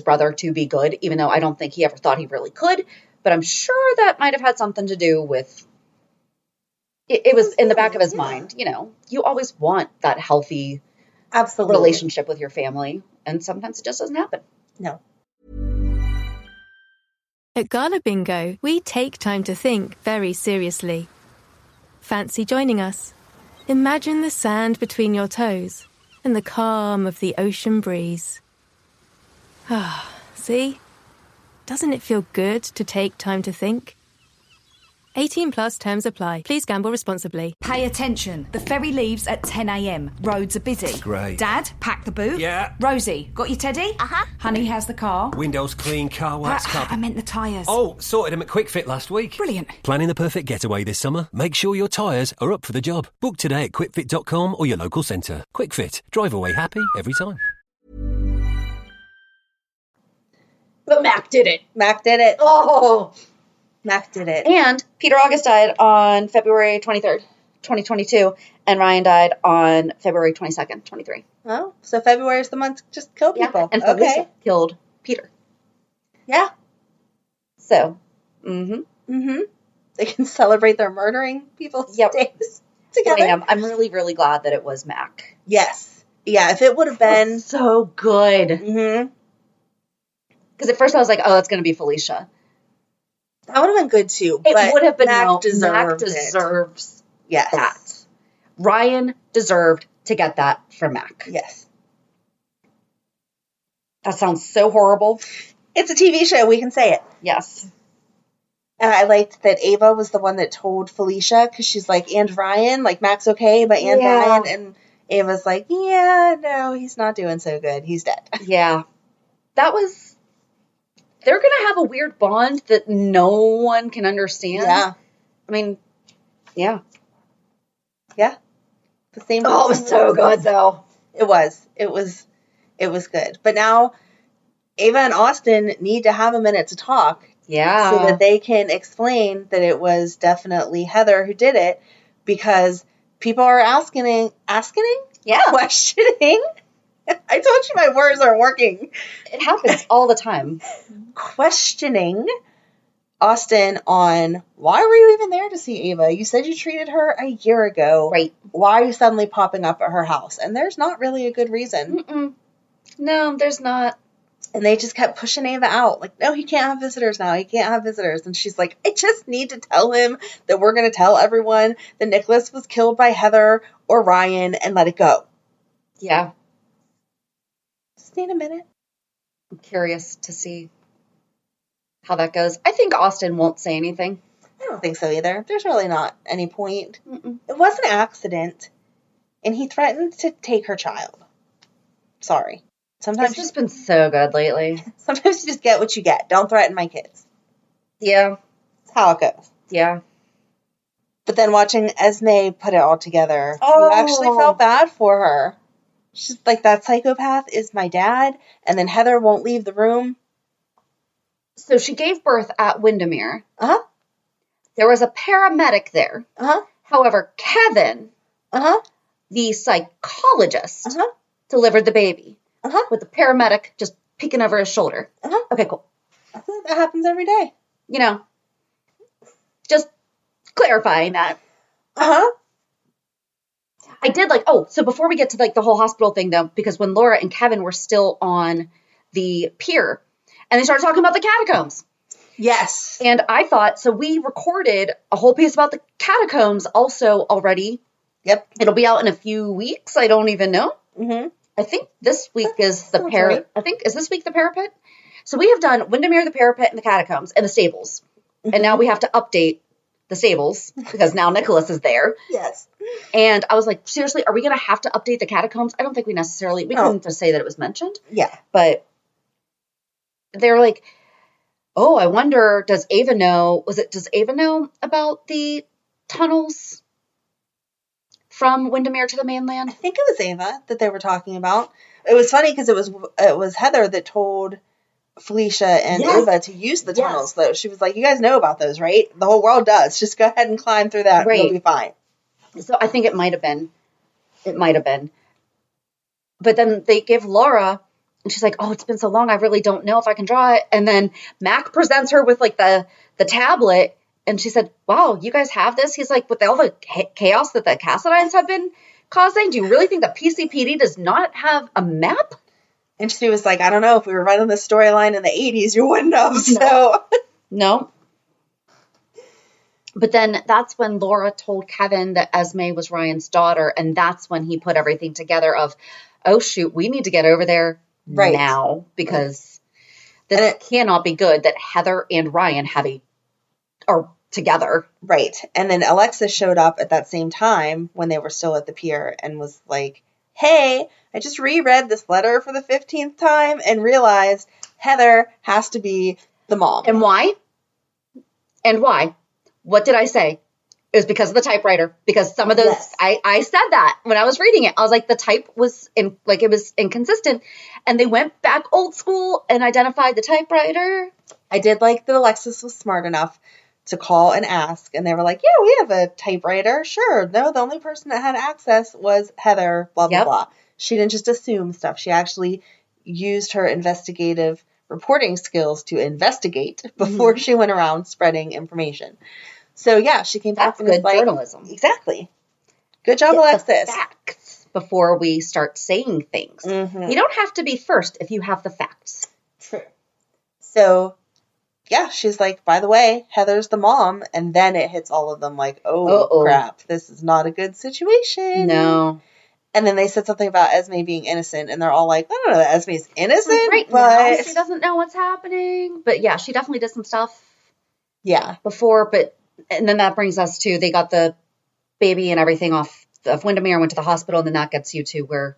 brother to be good, even though I don't think he ever thought he really could, but I'm sure that might have had something to do with... It was in the back of his mind, you always want that healthy relationship with your family, and sometimes it just doesn't happen. No. At Gala Bingo, we take time to think very seriously. Fancy joining us? Imagine the sand between your toes and the calm of the ocean breeze. Ah, see? Doesn't it feel good to take time to think? 18 plus terms apply. Please gamble responsibly. Pay attention. The ferry leaves at 10 a.m. Roads are busy. Great. Dad, pack the boot. Yeah. Rosie, got your teddy? Uh-huh. Honey, how's the car? Windows clean, car wax, I carpet. meant the tyres. Oh, sorted them at Quick Fit last week. Brilliant. Planning the perfect getaway this summer? Make sure your tyres are up for the job. Book today at quickfit.com or your local centre. Quick Fit. Drive away happy every time. But Mac did it. Mac did it. Oh! Mac did it. And Peter August died on February 23rd, 2022, and Ryan died on February 22nd, 23. Oh, so February is the month to just kill people. And Felicia killed Peter. Yeah. So, They can celebrate their murdering people's days together. I'm really, really glad that it was Mac. Yes. Yeah, if it would have been... so good. Because at first I was like, oh, it's going to be Felicia. That would have been good too. It would have been Mac deserves that. Ryan deserved to get that from Mac. Yes. That sounds so horrible. It's a TV show. We can say it. Yes. And I liked that Ava was the one that told Felicia, because she's like, and Ryan, like Mac's okay, but and Ryan, and Ava's like, yeah, no, he's not doing so good. He's dead. Yeah. That was... They're going to have a weird bond that no one can understand. Yeah. I mean, yeah. Yeah. The same. Oh, it was so good, though. It was. It was good. But now Ava and Austin need to have a minute to talk. Yeah. So that they can explain that it was definitely Heather who did it, because people are asking? Yeah. Questioning. I told you my words aren't working. It happens all the time. Questioning Austin on, why were you even there to see Ava? You said you treated her a year ago. Right. Why are you suddenly popping up at her house? And there's not really a good reason. No, there's not. And they just kept pushing Ava out. Like, no, he can't have visitors now. He can't have visitors. And she's like, I just need to tell him that we're going to tell everyone that Nikolas was killed by Heather or Ryan and let it go. Yeah. Just need a minute. I'm curious to see how that goes. I think Austin won't say anything. I don't think so either. There's really not any point. It was an accident. And he threatened to take her child. Sorry. Sometimes It's just been so good lately. Sometimes you just get what you get. Don't threaten my kids. Yeah. That's how it goes. Yeah. But then watching Esme put it all together, Oh. you actually felt bad for her. She's like, that psychopath is my dad, and then Heather won't leave the room. So she gave birth at Windermere. Uh-huh. There was a paramedic there. Uh-huh. However, Kevin, Uh-huh. the psychologist, Uh-huh. delivered the baby Uh-huh. with the paramedic just peeking over his shoulder. Uh-huh. Okay, cool. I feel like that happens every day. You know, just clarifying that. Uh-huh. I did so before we get to the whole hospital thing though, because when Laura and Kevin were still on the pier and they started talking about the catacombs. Yes. And I thought, so we recorded a whole piece about the catacombs also already. Yep. It'll be out in a few weeks. I don't even know. Mm-hmm. I think this week is the right. is this week the parapet? So we have done Windermere, the parapet, and the catacombs, and the stables. Mm-hmm. And now we have to update the stables because now Nikolas is there. Yes. And I was like, seriously, are we going to have to update the catacombs? I don't think we can just say that it was mentioned. Yeah. But they're like, oh, I wonder, does Ava know about the tunnels from Windermere to the mainland? I think it was Ava that they were talking about. It was funny because it was Heather that told Felicia and Ava to use the tunnels, though. She was like, you guys know about those, right? The whole world does. Just go ahead and climb through that and you'll be fine. So I think it might have been. It might have been. But then they give Laura, and she's like, oh, it's been so long, I really don't know if I can draw it. And then Mac presents her with the tablet, and she said, wow, you guys have this? He's like, with all the chaos that the Cassadines have been causing, do you really think the PCPD does not have a map? And she was like, I don't know, if we were running this storyline in the 80s, you wouldn't have, so. No. But then that's when Laura told Kevin that Esme was Ryan's daughter, and that's when he put everything together of, oh, shoot, we need to get over there now, because this cannot be good that Heather and Ryan are together. Right. And then Alexis showed up at that same time when they were still at the pier and was like, hey, I just reread this letter for the 15th time and realized Heather has to be the mom. And why? What did I say? It was because of the typewriter. Because some of those, I said that when I was reading it. I was like, the type was it was inconsistent. And they went back old school and identified the typewriter. I did like that Alexis was smart enough to call and ask. And they were like, yeah, we have a typewriter. Sure. No, the only person that had access was Heather, blah, blah, blah. She didn't just assume stuff. She actually used her investigative reporting skills to investigate before she went around spreading information. So, yeah, she came back and good was like, journalism. Exactly. Good job, Alexis. The facts before we start saying things. Mm-hmm. You don't have to be first if you have the facts. True. So, yeah, she's like, by the way, Heather's the mom. And then it hits all of them like, oh, crap, this is not a good situation. No. And then they said something about Esme being innocent. And they're all like, I don't know that Esme's innocent. Right but now, she doesn't know what's happening. But yeah, she definitely did some stuff before. And then that brings us to, they got the baby and everything off of Windermere and went to the hospital. And then that gets you to where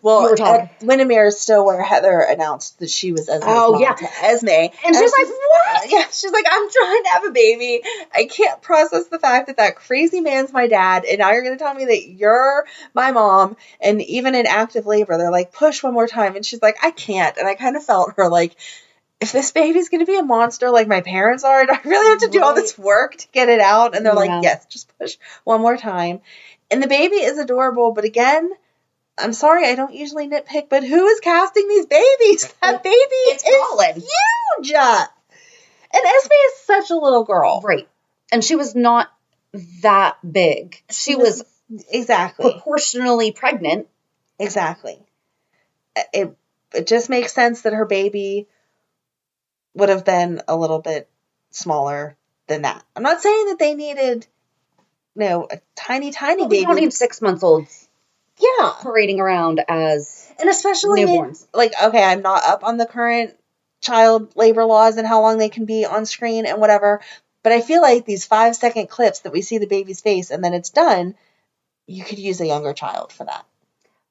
Windermere is still where Heather announced that she was Esme's mom to Esme. And she's like, what? Yeah, she's like, I'm trying to have a baby. I can't process the fact that crazy man's my dad, and now you're going to tell me that you're my mom. And even in active labor, they're like, push one more time. And she's like, I can't. And I kind of felt her like, if this baby's going to be a monster like my parents are, do I really have to do all this work to get it out? And they're like, yes, just push one more time. And the baby is adorable, but again, I'm sorry, I don't usually nitpick, but who is casting these babies? That baby is huge! And Esme is such a little girl. Right. And she was not that big. She was proportionally pregnant. Exactly. It just makes sense that her baby would have been a little bit smaller than that. I'm not saying that they needed, a tiny baby. We don't need 6-month-olds. Yeah. Parading around as and especially newborns. Okay, I'm not up on the current child labor laws and how long they can be on screen and whatever, but I feel like these 5-second clips that we see the baby's face and then it's done, you could use a younger child for that.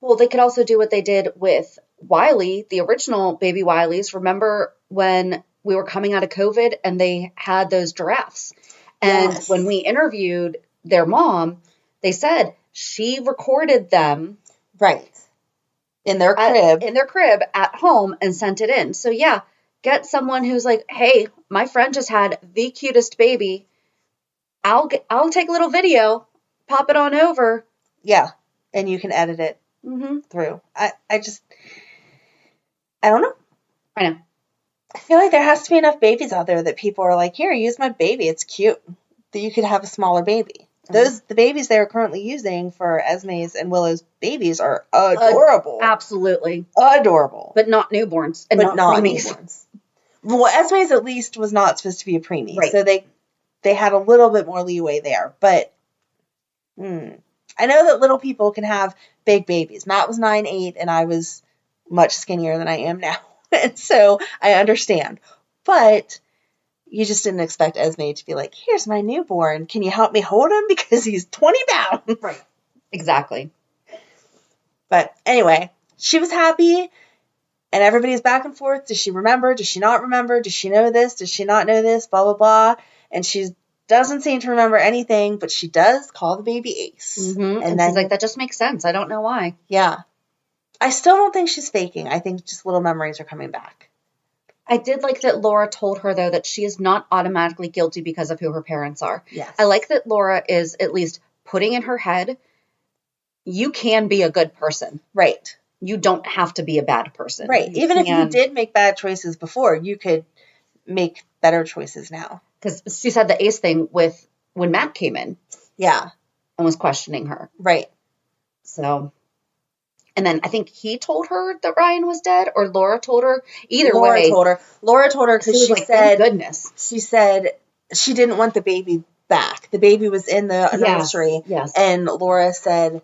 Well, they could also do what they did with Wiley, the original baby Wileys. Remember when we were coming out of COVID and they had those giraffes. And Yes. when we interviewed their mom, they said she recorded them Right. In their crib. in their crib at home and sent it in. So yeah, get someone who's like, hey, my friend just had the cutest baby. I'll take a little video, pop it on over. Yeah. And you can edit it through. I don't know. I know. I feel like there has to be enough babies out there that people are like, here, use my baby. It's cute. That you could have a smaller baby. The babies they are currently using for Esme's and Willow's babies are adorable. Absolutely. Adorable. But not newborns. And But not preemies. newborns. Well, Esme's at least was not supposed to be a preemie. Right. So they had a little bit more leeway there. But I know that little people can have big babies. Matt was 9'8", and I was much skinnier than I am now. And so I understand. But you just didn't expect Esme to be like, here's my newborn. Can you help me hold him? Because he's 20 pounds. Right. Exactly. But anyway, she was happy. And everybody's back and forth. Does she remember? Does she not remember? Does she know this? Does she not know this? Blah, blah, blah. And she doesn't seem to remember anything, but she does call the baby Ace. Mm-hmm. And then, she's like, that just makes sense. I don't know why. Yeah. I still don't think she's faking. I think just little memories are coming back. I did like that Laura told her, though, that she is not automatically guilty because of who her parents are. Yes. I like that Laura is at least putting in her head, you can be a good person. Right. You don't have to be a bad person. Right. Even if you did make bad choices before, you could make better choices now. Because she said the Ace thing with when Matt came in. Yeah. And was questioning her. Right. So, and then I think he told her that Ryan was dead, or Laura told her. Either Laura way. Laura told her because she like, said, thank goodness. She said she didn't want the baby back. The baby was in the nursery. Yes. And Laura said,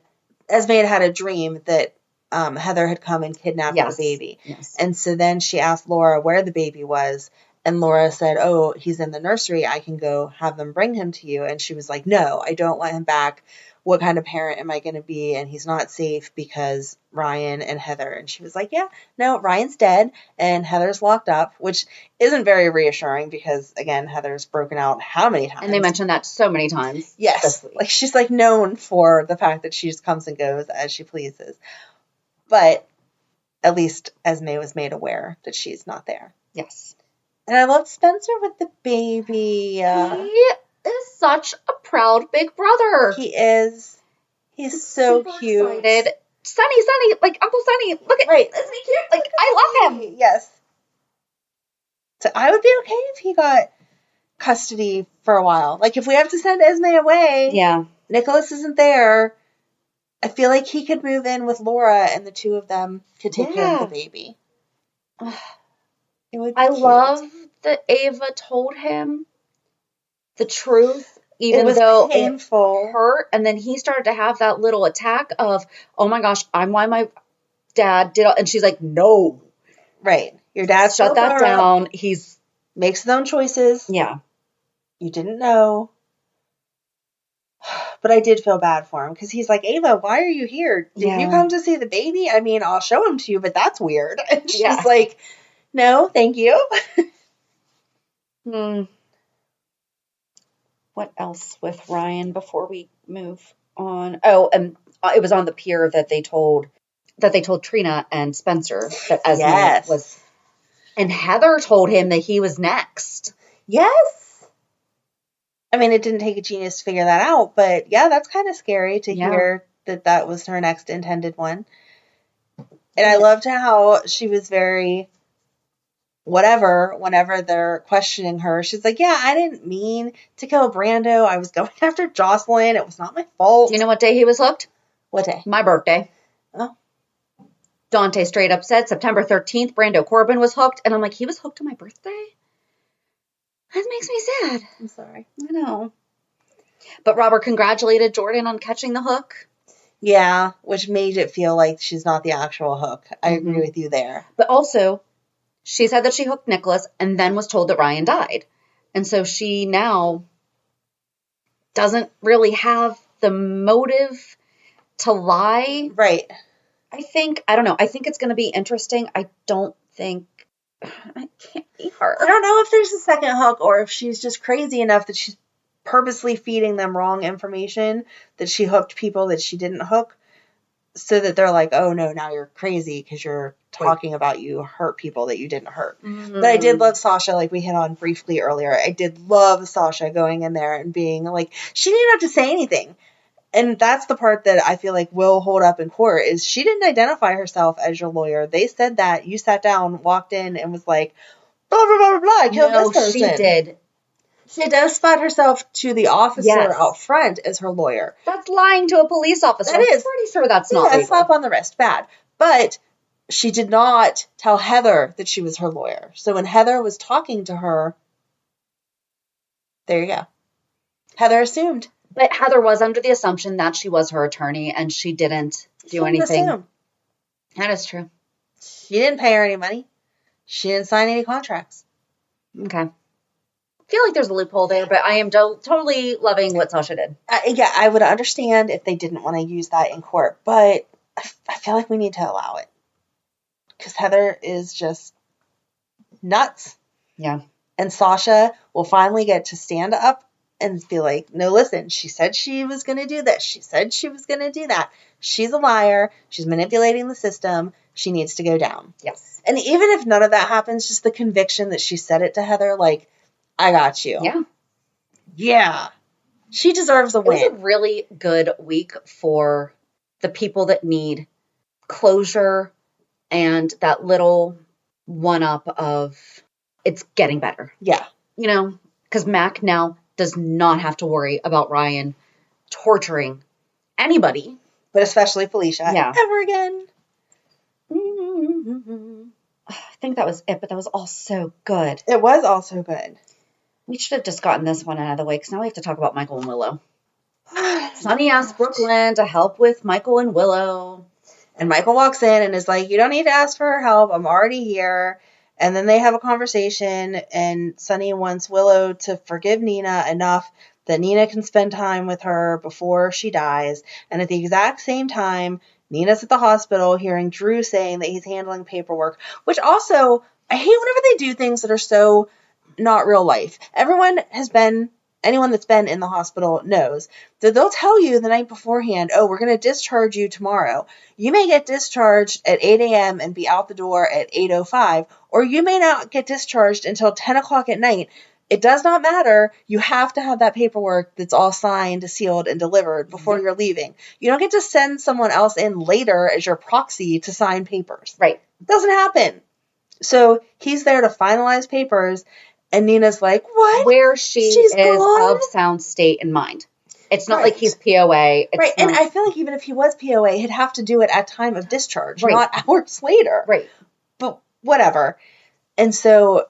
Esme had a dream that Heather had come and kidnapped the baby. Yes. And so then she asked Laura where the baby was. And Laura said, oh, he's in the nursery. I can go have them bring him to you. And she was like, no, I don't want him back. What kind of parent am I going to be? And he's not safe because Ryan and Heather. And she was like, yeah, no, Ryan's dead and Heather's locked up, which isn't very reassuring because, again, Heather's broken out how many times? And they mentioned that so many times. Yes. Like she's like known for the fact that she just comes and goes as she pleases. But at least Esme was made aware that she's not there. Yes. And I love Spencer with the baby. He is such a proud big brother. He is. He's so cute. Excited. Sonny, like Uncle Sonny. Look at, isn't he cute? Like, I love him. Yes. So I would be okay if he got custody for a while. Like if we have to send Esme away. Yeah. Nikolas isn't there. I feel like he could move in with Laura and the two of them could take care of the baby. It would be cute. Love that Ava told him the truth, even it was though painful. It hurt. And then he started to have that little attack of, oh my gosh, I'm why my dad did all, and she's like, no. Right. Your dad shut that down. He's makes his own choices. Yeah. You didn't know. But I did feel bad for him because he's like, Ava, why are you here? Did you come to see the baby? I mean, I'll show him to you, but that's weird. And she's like, no, thank you. What else with Ryan before we move on? Oh, and it was on the pier that they told Trina and Spencer that Esme was, and Heather told him that he was next. Yes. I mean, it didn't take a genius to figure that out, but yeah, that's kind of scary to hear that was her next intended one. And I loved how she was very whatever whenever they're questioning her. She's like, yeah, I didn't mean to kill Brando. I was going after Jocelyn. It was not my fault. You know what day he was hooked? What day? My birthday. Oh. Dante straight up said September 13th, Brando Corbin was hooked. And I'm like, he was hooked on my birthday? That makes me sad. I'm sorry. I know. But Robert congratulated Jordan on catching the hook. Yeah, which made it feel like she's not the actual hook. I agree with you there. But also, she said that she hooked Nikolas and then was told that Ryan died. And so she now doesn't really have the motive to lie. Right. I don't know. I think it's going to be interesting. I don't think I can't be her. I don't know if there's a second hook or if she's just crazy enough that she's purposely feeding them wrong information, that she hooked people that she didn't hook, so that they're like, oh no, now you're crazy because you're talking about you hurt people that you didn't hurt. But I did love Sasha, like we hit on briefly earlier. I did love Sasha going in there and being like, she didn't have to say anything. And that's the part that I feel like will hold up in court, is she didn't identify herself as your lawyer. They said that. You sat down, walked in, and was like, blah, blah, blah, blah, blah, I killed this person. She did. She identified herself to the officer out front as her lawyer. That's lying to a police officer. That is. I'm pretty sure that's not legal. Slap on the wrist. Bad. But she did not tell Heather that she was her lawyer. So when Heather was talking to her, there you go. Heather assumed. But Heather was under the assumption that she was her attorney, and she didn't do anything. Assume. That is true. She didn't pay her any money. She didn't sign any contracts. Okay. I feel like there's a loophole there, but I am totally loving what Sasha did. Yeah, I would understand if they didn't want to use that in court, but I feel like we need to allow it. Because Heather is just nuts. Yeah. And Sasha will finally get to stand up and be like, no, listen, she said she was going to do this. She said she was going to do that. She's a liar. She's manipulating the system. She needs to go down. Yes. And even if none of that happens, just the conviction that she said it to Heather, like, I got you. Yeah. Yeah. She deserves a win. It was a really good week for the people that need closure and that little one-up of it's getting better. Yeah. You know, because Mac now does not have to worry about Ryan torturing anybody. But especially Felicia. Yeah. Ever again. I think that was it, but that was all so good. It was also good. We should have just gotten this one out of the way, because now we have to talk about Michael and Willow. Sonny asked Brooklyn to help with Michael and Willow. And Michael walks in and is like, you don't need to ask for her help. I'm already here. And then they have a conversation, and Sonny wants Willow to forgive Nina enough that Nina can spend time with her before she dies. And at the exact same time, Nina's at the hospital hearing Drew saying that he's handling paperwork, which also, I hate whenever they do things that are so not real life. Anyone that's been in the hospital knows that they'll tell you the night beforehand, oh, we're going to discharge you tomorrow. You may get discharged at 8 a.m. and be out the door at 8:05, or you may not get discharged until 10 o'clock at night. It does not matter. You have to have that paperwork that's all signed, sealed, and delivered before you're leaving. You don't get to send someone else in later as your proxy to sign papers. Right. It doesn't happen. So he's there to finalize papers. And Nina's like, what? Where she's gone? Of sound state and mind. It's not like he's POA. Right. And I feel like even if he was POA, he'd have to do it at time of discharge, not hours later. Right. But whatever. And so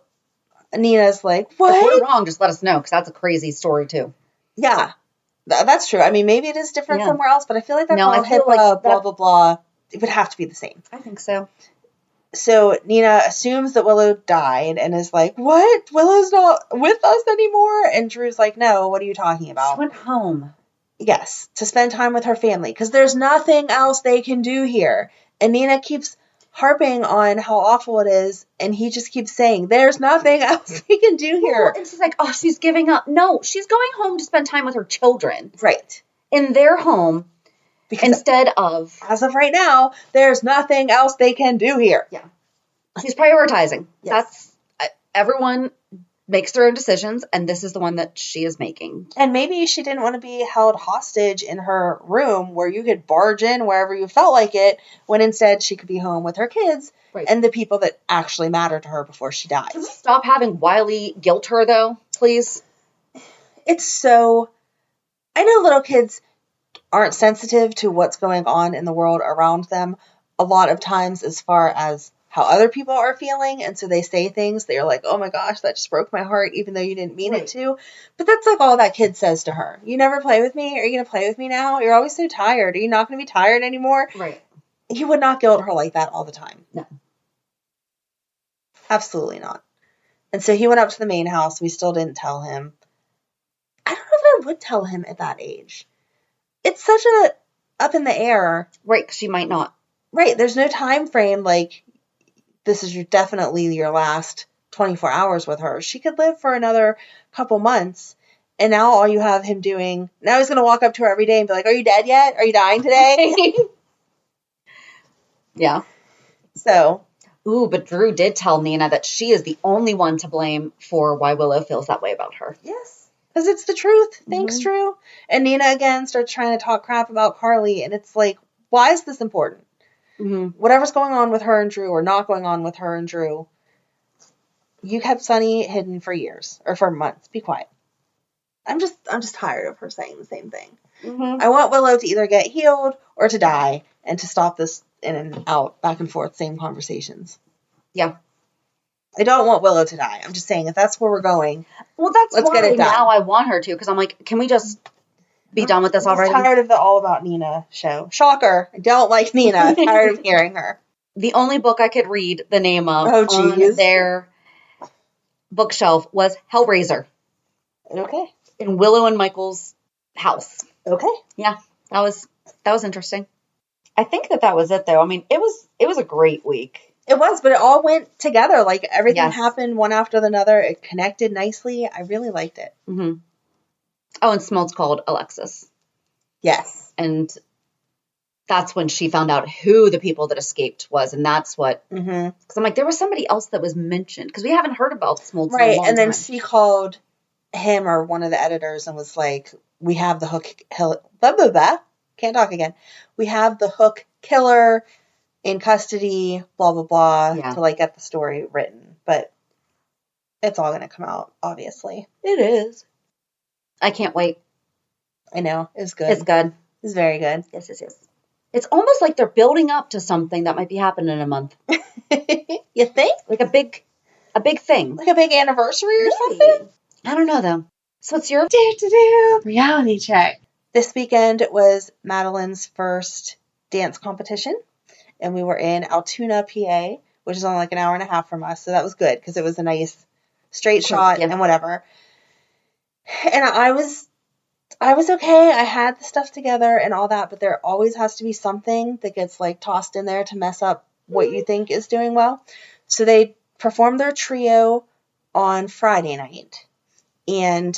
Nina's like, what? If we're wrong, just let us know, because that's a crazy story, too. Yeah. That's true. I mean, maybe it is different somewhere else, but I feel like that's all HIPAA, like blah, blah, blah. It would have to be the same. I think so. So Nina assumes that Willow died and is like, what? Willow's not with us anymore? And Drew's like, no, what are you talking about? She went home. Yes, to spend time with her family, because there's nothing else they can do here. And Nina keeps harping on how awful it is, and he just keeps saying, there's nothing else they can do here. And she's like, oh, she's giving up. No, she's going home to spend time with her children. Right. In their home. Because instead of... As of right now, there's nothing else they can do here. Yeah. She's prioritizing. Yes. That's... everyone makes their own decisions, and this is the one that she is making. And maybe she didn't want to be held hostage in her room where you could barge in wherever you felt like it, when instead she could be home with her kids and the people that actually matter to her before she dies. Can we stop having Wiley guilt her, though, please? It's so... I know little kids aren't sensitive to what's going on in the world around them a lot of times as far as how other people are feeling, and so they say things that you're like, oh my gosh, that just broke my heart, even though you didn't mean it to. But that's like all that kid says to her. You never play with me? Are you going to play with me now? You're always so tired. Are you not going to be tired anymore? Right. He would not guilt her like that all the time. No. Absolutely not. And so he went up to the main house. We still didn't tell him. I don't know if I would tell him at that age. It's such a up in the air. Right, because she might not. Right, there's no time frame, like, this is definitely your last 24 hours with her. She could live for another couple months. And now all you have him doing, now he's going to walk up to her every day and be like, are you dead yet? Are you dying today? Yeah. So. Ooh, but Drew did tell Nina that she is the only one to blame for why Willow feels that way about her. Yes. Because it's the truth. Thanks, Drew. And Nina again starts trying to talk crap about Carly. And it's like, why is this important? Whatever's going on with her and Drew or not going on with her and Drew, you kept Sunny hidden for years or for months. Be quiet. I'm just tired of her saying the same thing. I want Willow to either get healed or to die and to stop this in and out, back and forth, same conversations. Yeah. I don't want Willow to die. I'm just saying, if that's where we're going, well, let's get it done. Now I want her to, because I'm like, can we just be done with this already? I'm tired of the All About Nina show. Shocker. I don't like Nina. I'm tired of hearing her. The only book I could read the name of on their bookshelf was Hellraiser. Okay. In Willow and Michael's house. Okay. Yeah, that was interesting. I think that was it, though. I mean, it was a great week. It was, but it all went together. Like, everything happened one after another. It connected nicely. I really liked it. Mm-hmm. Oh, and Smelt's called Alexis. Yes. And that's when she found out who the people that escaped was, and that's what... Because I'm like, there was somebody else that was mentioned, because we haven't heard about Smelt's in a long and then time. she called him or one of the editors and was like, we have the hook... Blah, blah, blah. Can't talk again. We have the hook killer in custody, blah, blah, blah, to, like, get the story written. But it's all going to come out, obviously. It is. I can't wait. I know. It's good. It's good. It's very good. Yes, yes, yes. It's almost like they're building up to something that might be happening in a month. You think? Like a big thing. Like a big anniversary or something? I don't know, though. So what's your... reality check. This weekend was Madeline's first dance competition. And we were in Altoona, PA, which is only like an hour and a half from us. So that was good because it was a nice straight shot and whatever. And I was okay. I had the stuff together and all that, but there always has to be something that gets like tossed in there to mess up what you think is doing well. So they performed their trio on Friday night. And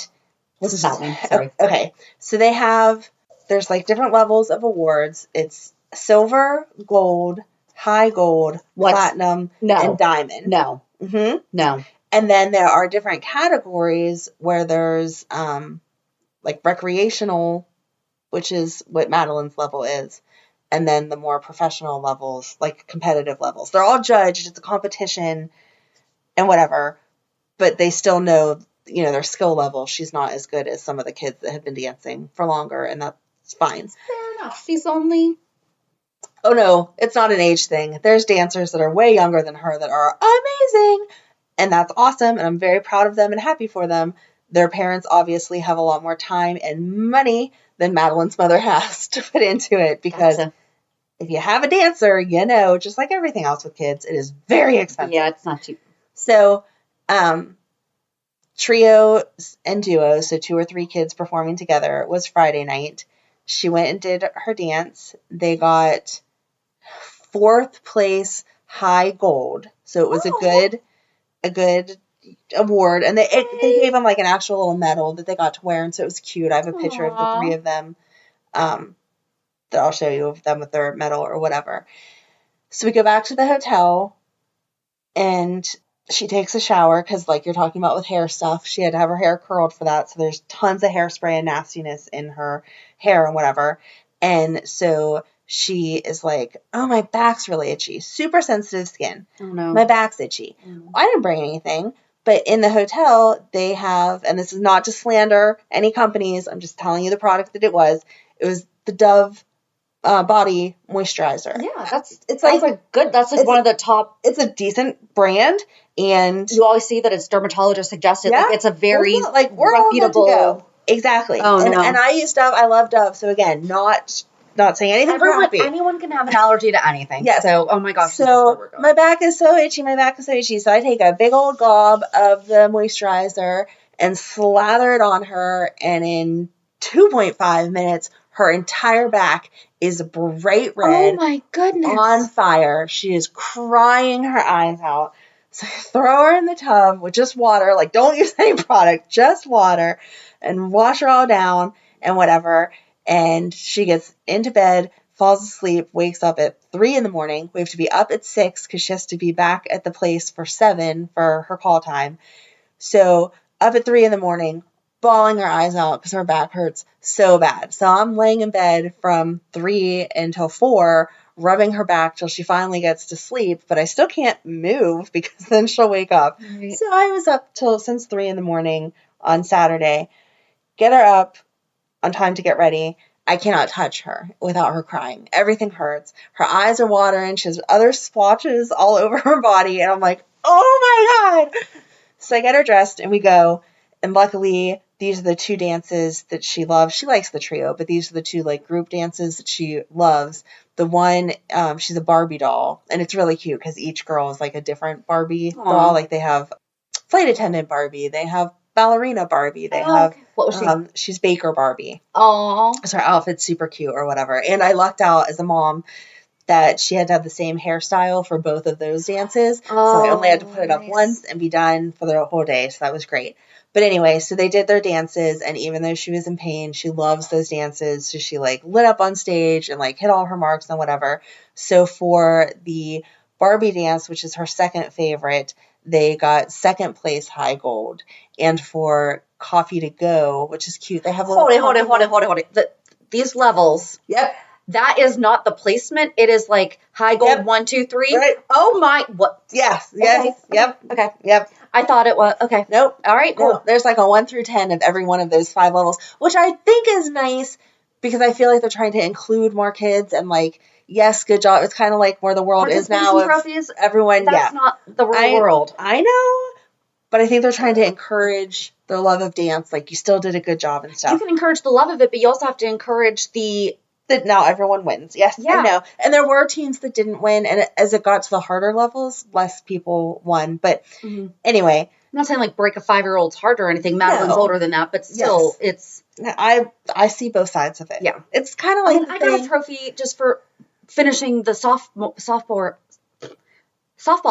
what does that mean? Sorry. Okay. So there's like different levels of awards. It's silver, gold, high gold, platinum, and diamond. No. Mm-hmm. No. And then there are different categories where there's like recreational, which is what Madeline's level is, and then the more professional levels, like competitive levels. They're all judged. It's a competition and whatever, but they still know, their skill level. She's not as good as some of the kids that have been dancing for longer, and that's fine. Fair enough. She's only... Oh, no, it's not an age thing. There's dancers that are way younger than her that are amazing, and that's awesome, and I'm very proud of them and happy for them. Their parents obviously have a lot more time and money than Madeline's mother has to put into it, because if you have a dancer, just like everything else with kids, it is very expensive. Yeah, it's not cheap. So, trio and duos, so 2 or 3 kids performing together, was Friday night. She went and did her dance. They got 4th place high gold. So it was a good award. And they gave them like an actual little medal that they got to wear. And so it was cute. I have a picture of the 3 of them that I'll show you of them with their medal or whatever. So we go back to the hotel and she takes a shower because, like you're talking about with hair stuff, she had to have her hair curled for that. So there's tons of hairspray and nastiness in her hair and whatever. And so she is like, oh, my back's really itchy. Super sensitive skin. Oh, no. My back's itchy. I didn't bring anything. But in the hotel, they have, and this is not to slander any companies, I'm just telling you the product that it was the Dove body moisturizer. Yeah, that's one of the top. It's a decent brand, and you always see that it's dermatologist suggested. Yeah, like it's a very we're reputable. All good to go. Exactly. Oh, no. And I use Dove. I love Dove. So again, not saying anything crappy. Anyone can have an allergy to anything. Yes. So, oh my gosh. So my back is so itchy. So I take a big old glob of the moisturizer and slather it on her, and in 2.5 minutes, Her entire back is bright red. Oh my goodness. On fire. She is crying her eyes out. So I throw her in the tub with just water. Like, don't use any product, just water. And wash her all down and whatever. And she gets into bed, falls asleep, wakes up at 3 a.m. We have to be up at 6 because she has to be back at the place for 7 for her call time. So up at 3 a.m, bawling her eyes out because her back hurts so bad. So I'm laying in bed from 3 until 4, rubbing her back till she finally gets to sleep, but I still can't move because then she'll wake up. Right. So I was up since 3 a.m. on Saturday. Get her up on time to get ready. I cannot touch her without her crying. Everything hurts. Her eyes are watering. She has other splotches all over her body. And I'm like, oh my God. So I get her dressed and we go. And luckily, these are the 2 dances that she loves. She likes the trio, but these are the 2 like group dances that she loves. The one, she's a Barbie doll. And it's really cute because each girl is like a different Barbie doll. Like they have flight attendant Barbie. They have ballerina Barbie. They have, what was she? She's Baker Barbie. Oh. So her outfit's super cute or whatever. And I lucked out as a mom that she had to have the same hairstyle for both of those dances. So I only had to put it up once and be done for the whole day. So that was great. But anyway, so they did their dances, and even though she was in pain, she loves those dances. So she like lit up on stage and like hit all her marks and whatever. So for the Barbie dance, which is her second favorite, they got 2nd place high gold. And for Coffee to Go, which is cute, they have Hold it. These levels. Yep. That is not the placement. It is like high gold 1, 2, 3. Right. Oh my! What? Yes. Okay. Yep. Okay. Yep. I thought it was okay. Nope. All right. Cool. No, there's like a 1 through 10 of every one of those 5 levels, which I think is nice because I feel like they're trying to include more kids and like, yes, good job. It's kind of like where the world is now. Trophies, everyone, that's not the real world. I know, but I think they're trying to encourage their love of dance. Like, you still did a good job and stuff. You can encourage the love of it, but you also have to encourage that now everyone wins. Yes, yeah. I know. And there were teams that didn't win, and as it got to the harder levels, less people won. But anyway. I'm not saying like break a 5-year-old's heart or anything. Madeline's older than that, but still, it's... I see both sides of it. Yeah. It's kind of like I got a trophy just for finishing the softball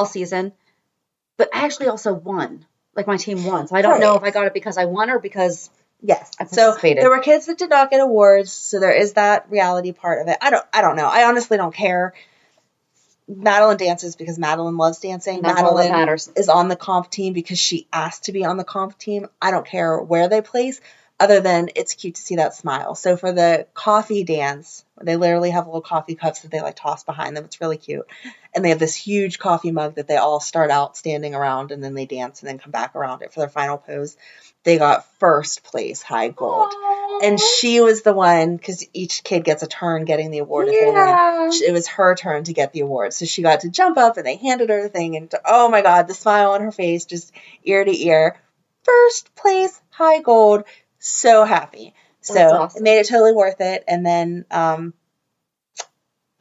season, but I actually also won. Like, my team won. So I don't know if I got it because I won or because... Yes. I participated. So there were kids that did not get awards, so there is that reality part of it. I don't know. I honestly don't care. Madeline dances because Madeline loves dancing. That's all that matters. Is on the comp team because she asked to be on the comp team. I don't care where they place, other than it's cute to see that smile. So for the coffee dance, they literally have little coffee cups that they like toss behind them. It's really cute. And they have this huge coffee mug that they all start out standing around and then they dance and then come back around it for their final pose. They got 1st place high gold. Aww. And she was the one, because each kid gets a turn getting the award if they win. It was her turn to get the award. So she got to jump up and they handed her the thing. And oh my God, the smile on her face, just ear to ear. 1st place high gold. So happy. So awesome. It made it totally worth it. And then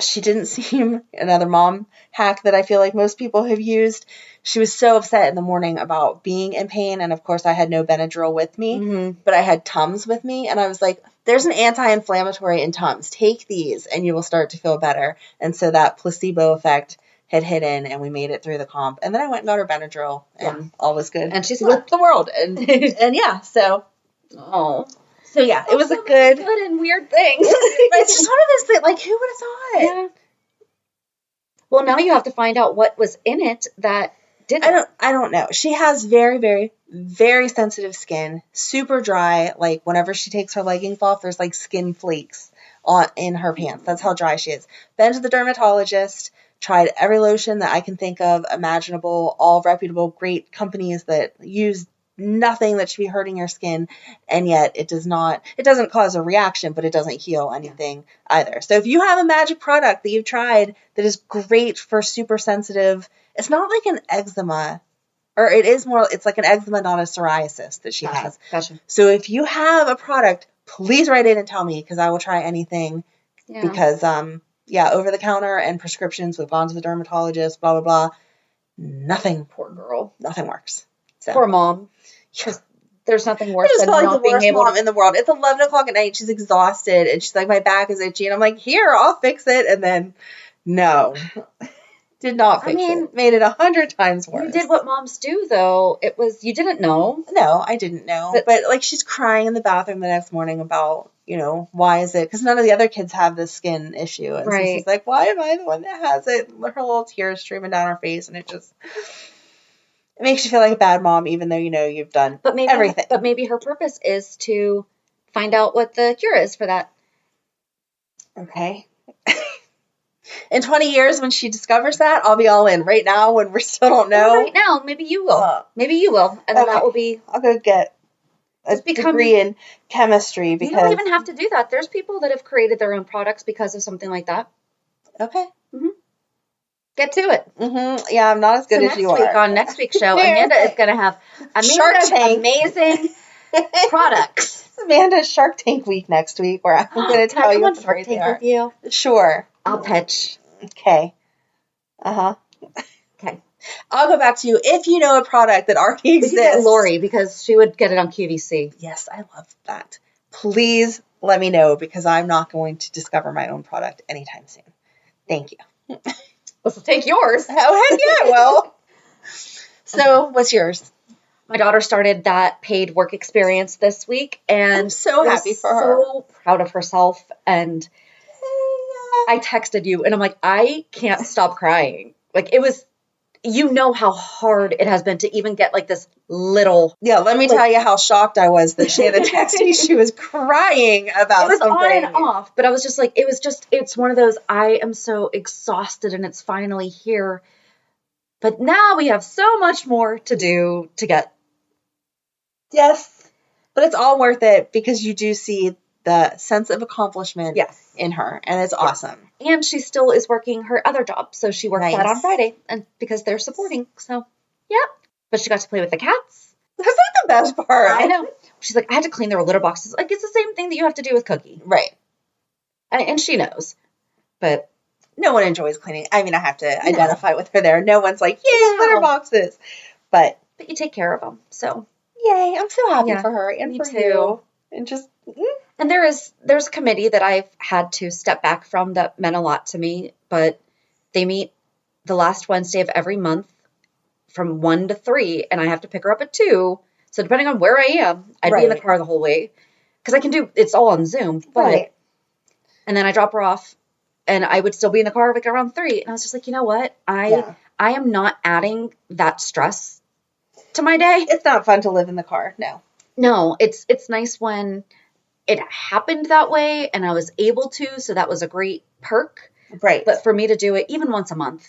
she didn't seem, another mom hack that I feel like most people have used. She was so upset in the morning about being in pain. And of course I had no Benadryl with me, but I had Tums with me. And I was like, there's an anti-inflammatory in Tums. Take these and you will start to feel better. And so that placebo effect had hit in and we made it through the comp. And then I went and got her Benadryl and all was good. And she's with the world. And yeah, so. Oh. So yeah, it was a good and weird thing. It's just one of those things, like, who would have thought? Yeah. Well, now you have to find out what was in it that didn't. I don't know. She has very, very, very sensitive skin, super dry. Like, whenever she takes her leggings off, there's like skin flakes in her pants. That's how dry she is. Been to the dermatologist, tried every lotion that I can think of, imaginable, all reputable, great companies that use nothing that should be hurting your skin, and yet it doesn't cause a reaction, but it doesn't heal anything either. So if you have a magic product that you've tried that is great for super sensitive, it's not like an eczema, or it is more, it's like an eczema, not a psoriasis that she has. Gotcha. So if you have a product, please write in and tell me, because I will try anything. Yeah. Because over the counter and prescriptions, we've gone to the dermatologist, blah, blah, blah. Nothing, poor girl, nothing works. So. Poor mom. Yes. There's nothing worse I just than feel like not the worst being able mom to... in the world. It's 11 o'clock at night. She's exhausted, and she's like, my back is itchy. And I'm like, here, I'll fix it. And then, no. Did not fix it. Made it 100 times worse. You did what moms do, though. It was, you didn't know. No, I didn't know. But like, she's crying in the bathroom the next morning about, why is it? Because none of the other kids have this skin issue. And so she's like, why am I the one that has it? Her little tears streaming down her face. And it makes you feel like a bad mom, even though you've done everything. But maybe her purpose is to find out what the cure is for that. Okay. In 20 years, when she discovers that, I'll be all in. Right now, when we still don't know. Well, right now, maybe you will. Maybe you will. And then that will be... I'll go get a degree in chemistry because... You don't even have to do that. There's people that have created their own products because of something like that. Okay. Mm-hmm. Get to it. Mm-hmm. Yeah, I'm not as good as you are. On next week's show, Amanda is going to have amazing products. Amanda's Shark Tank week next week, where I'm going to tell you what Shark Tank with you. Sure. I'll pitch. Okay. Uh-huh. Okay. I'll go back to you if you know a product that already exists. We could get Lori because she would get it on QVC. Yes, I love that. Please let me know because I'm not going to discover my own product anytime soon. Thank you. Let's take yours. Oh, heck yeah, well. So, what's yours? My daughter started that paid work experience this week, and I'm so happy for her. So proud of herself, and I texted you, and I'm like, I can't stop crying. Like, it was, how hard it has been to even get, like, this little... Yeah, let me tell you how shocked I was that Shannon texted me. She was crying about something. It was on and off, but I was just like, it's one of those, I am so exhausted, and it's finally here. But now we have so much more to do to get. Yes, but it's all worth it because you do see the sense of accomplishment in her, and it's awesome. And she still is working her other job, so she works that on Friday, and because they're supporting, so yeah. But she got to play with the cats. That's like the best part. I know. She's like, I had to clean their litter boxes. Like, it's the same thing that you have to do with Cookie. Right. And she knows. But no one enjoys cleaning. I mean, I have to identify with her there. No one's like, yay, litter boxes. But you take care of them, so. Yay, I'm so happy for her and me for too. you. And just... And there's a committee that I've had to step back from that meant a lot to me, but they meet the last Wednesday of every month from 1 to 3, and I have to pick her up at 2. So depending on where I am, I'd be in the car the whole way. Because I can do, it's all on Zoom. But, and then I drop her off, and I would still be in the car like around 3. And I was just like, you know what? I am not adding that stress to my day. It's not fun to live in the car, no. No, it's nice when it happened that way and I was able to, so that was a great perk. Right. But for me to do it even once a month,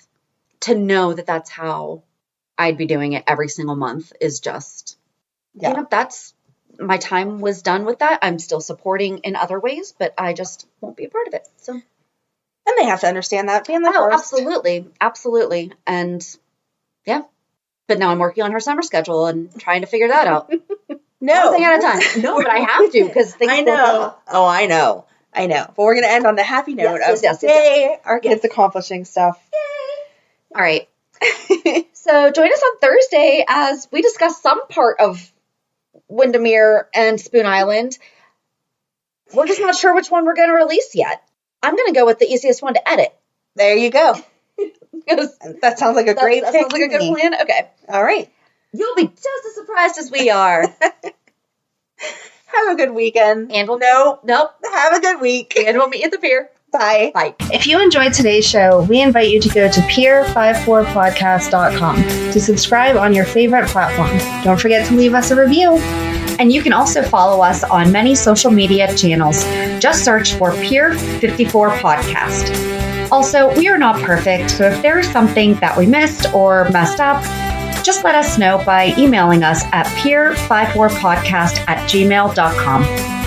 to know that that's how I'd be doing it every single month is just, that's, my time was done with that. I'm still supporting in other ways, but I just won't be a part of it. So. And they have to understand that. Family first. Absolutely. Absolutely. And yeah. But now I'm working on her summer schedule and trying to figure that out. No. One thing at a time. No, but I have to because things I know. Oh, I know. But we're going to end on the happy note of our kids accomplishing stuff. Yay. All right. So join us on Thursday as we discuss some part of Windermere and Spoon Island. We're just not sure which one we're going to release yet. I'm going to go with the easiest one to edit. There you go. That sounds like a great That sounds like a good plan. Okay. All right. You'll be just as surprised as we are. Have a good weekend. And we'll Nope. Have a good week. And we'll meet you at the pier. Bye. Bye. If you enjoyed today's show, we invite you to go to peer54podcast.com to subscribe on your favorite platform. Don't forget to leave us a review. And you can also follow us on many social media channels. Just search for Peer54 Podcast. Also, we are not perfect, so if there is something that we missed or messed up, just let us know by emailing us at peer54podcast@gmail.com.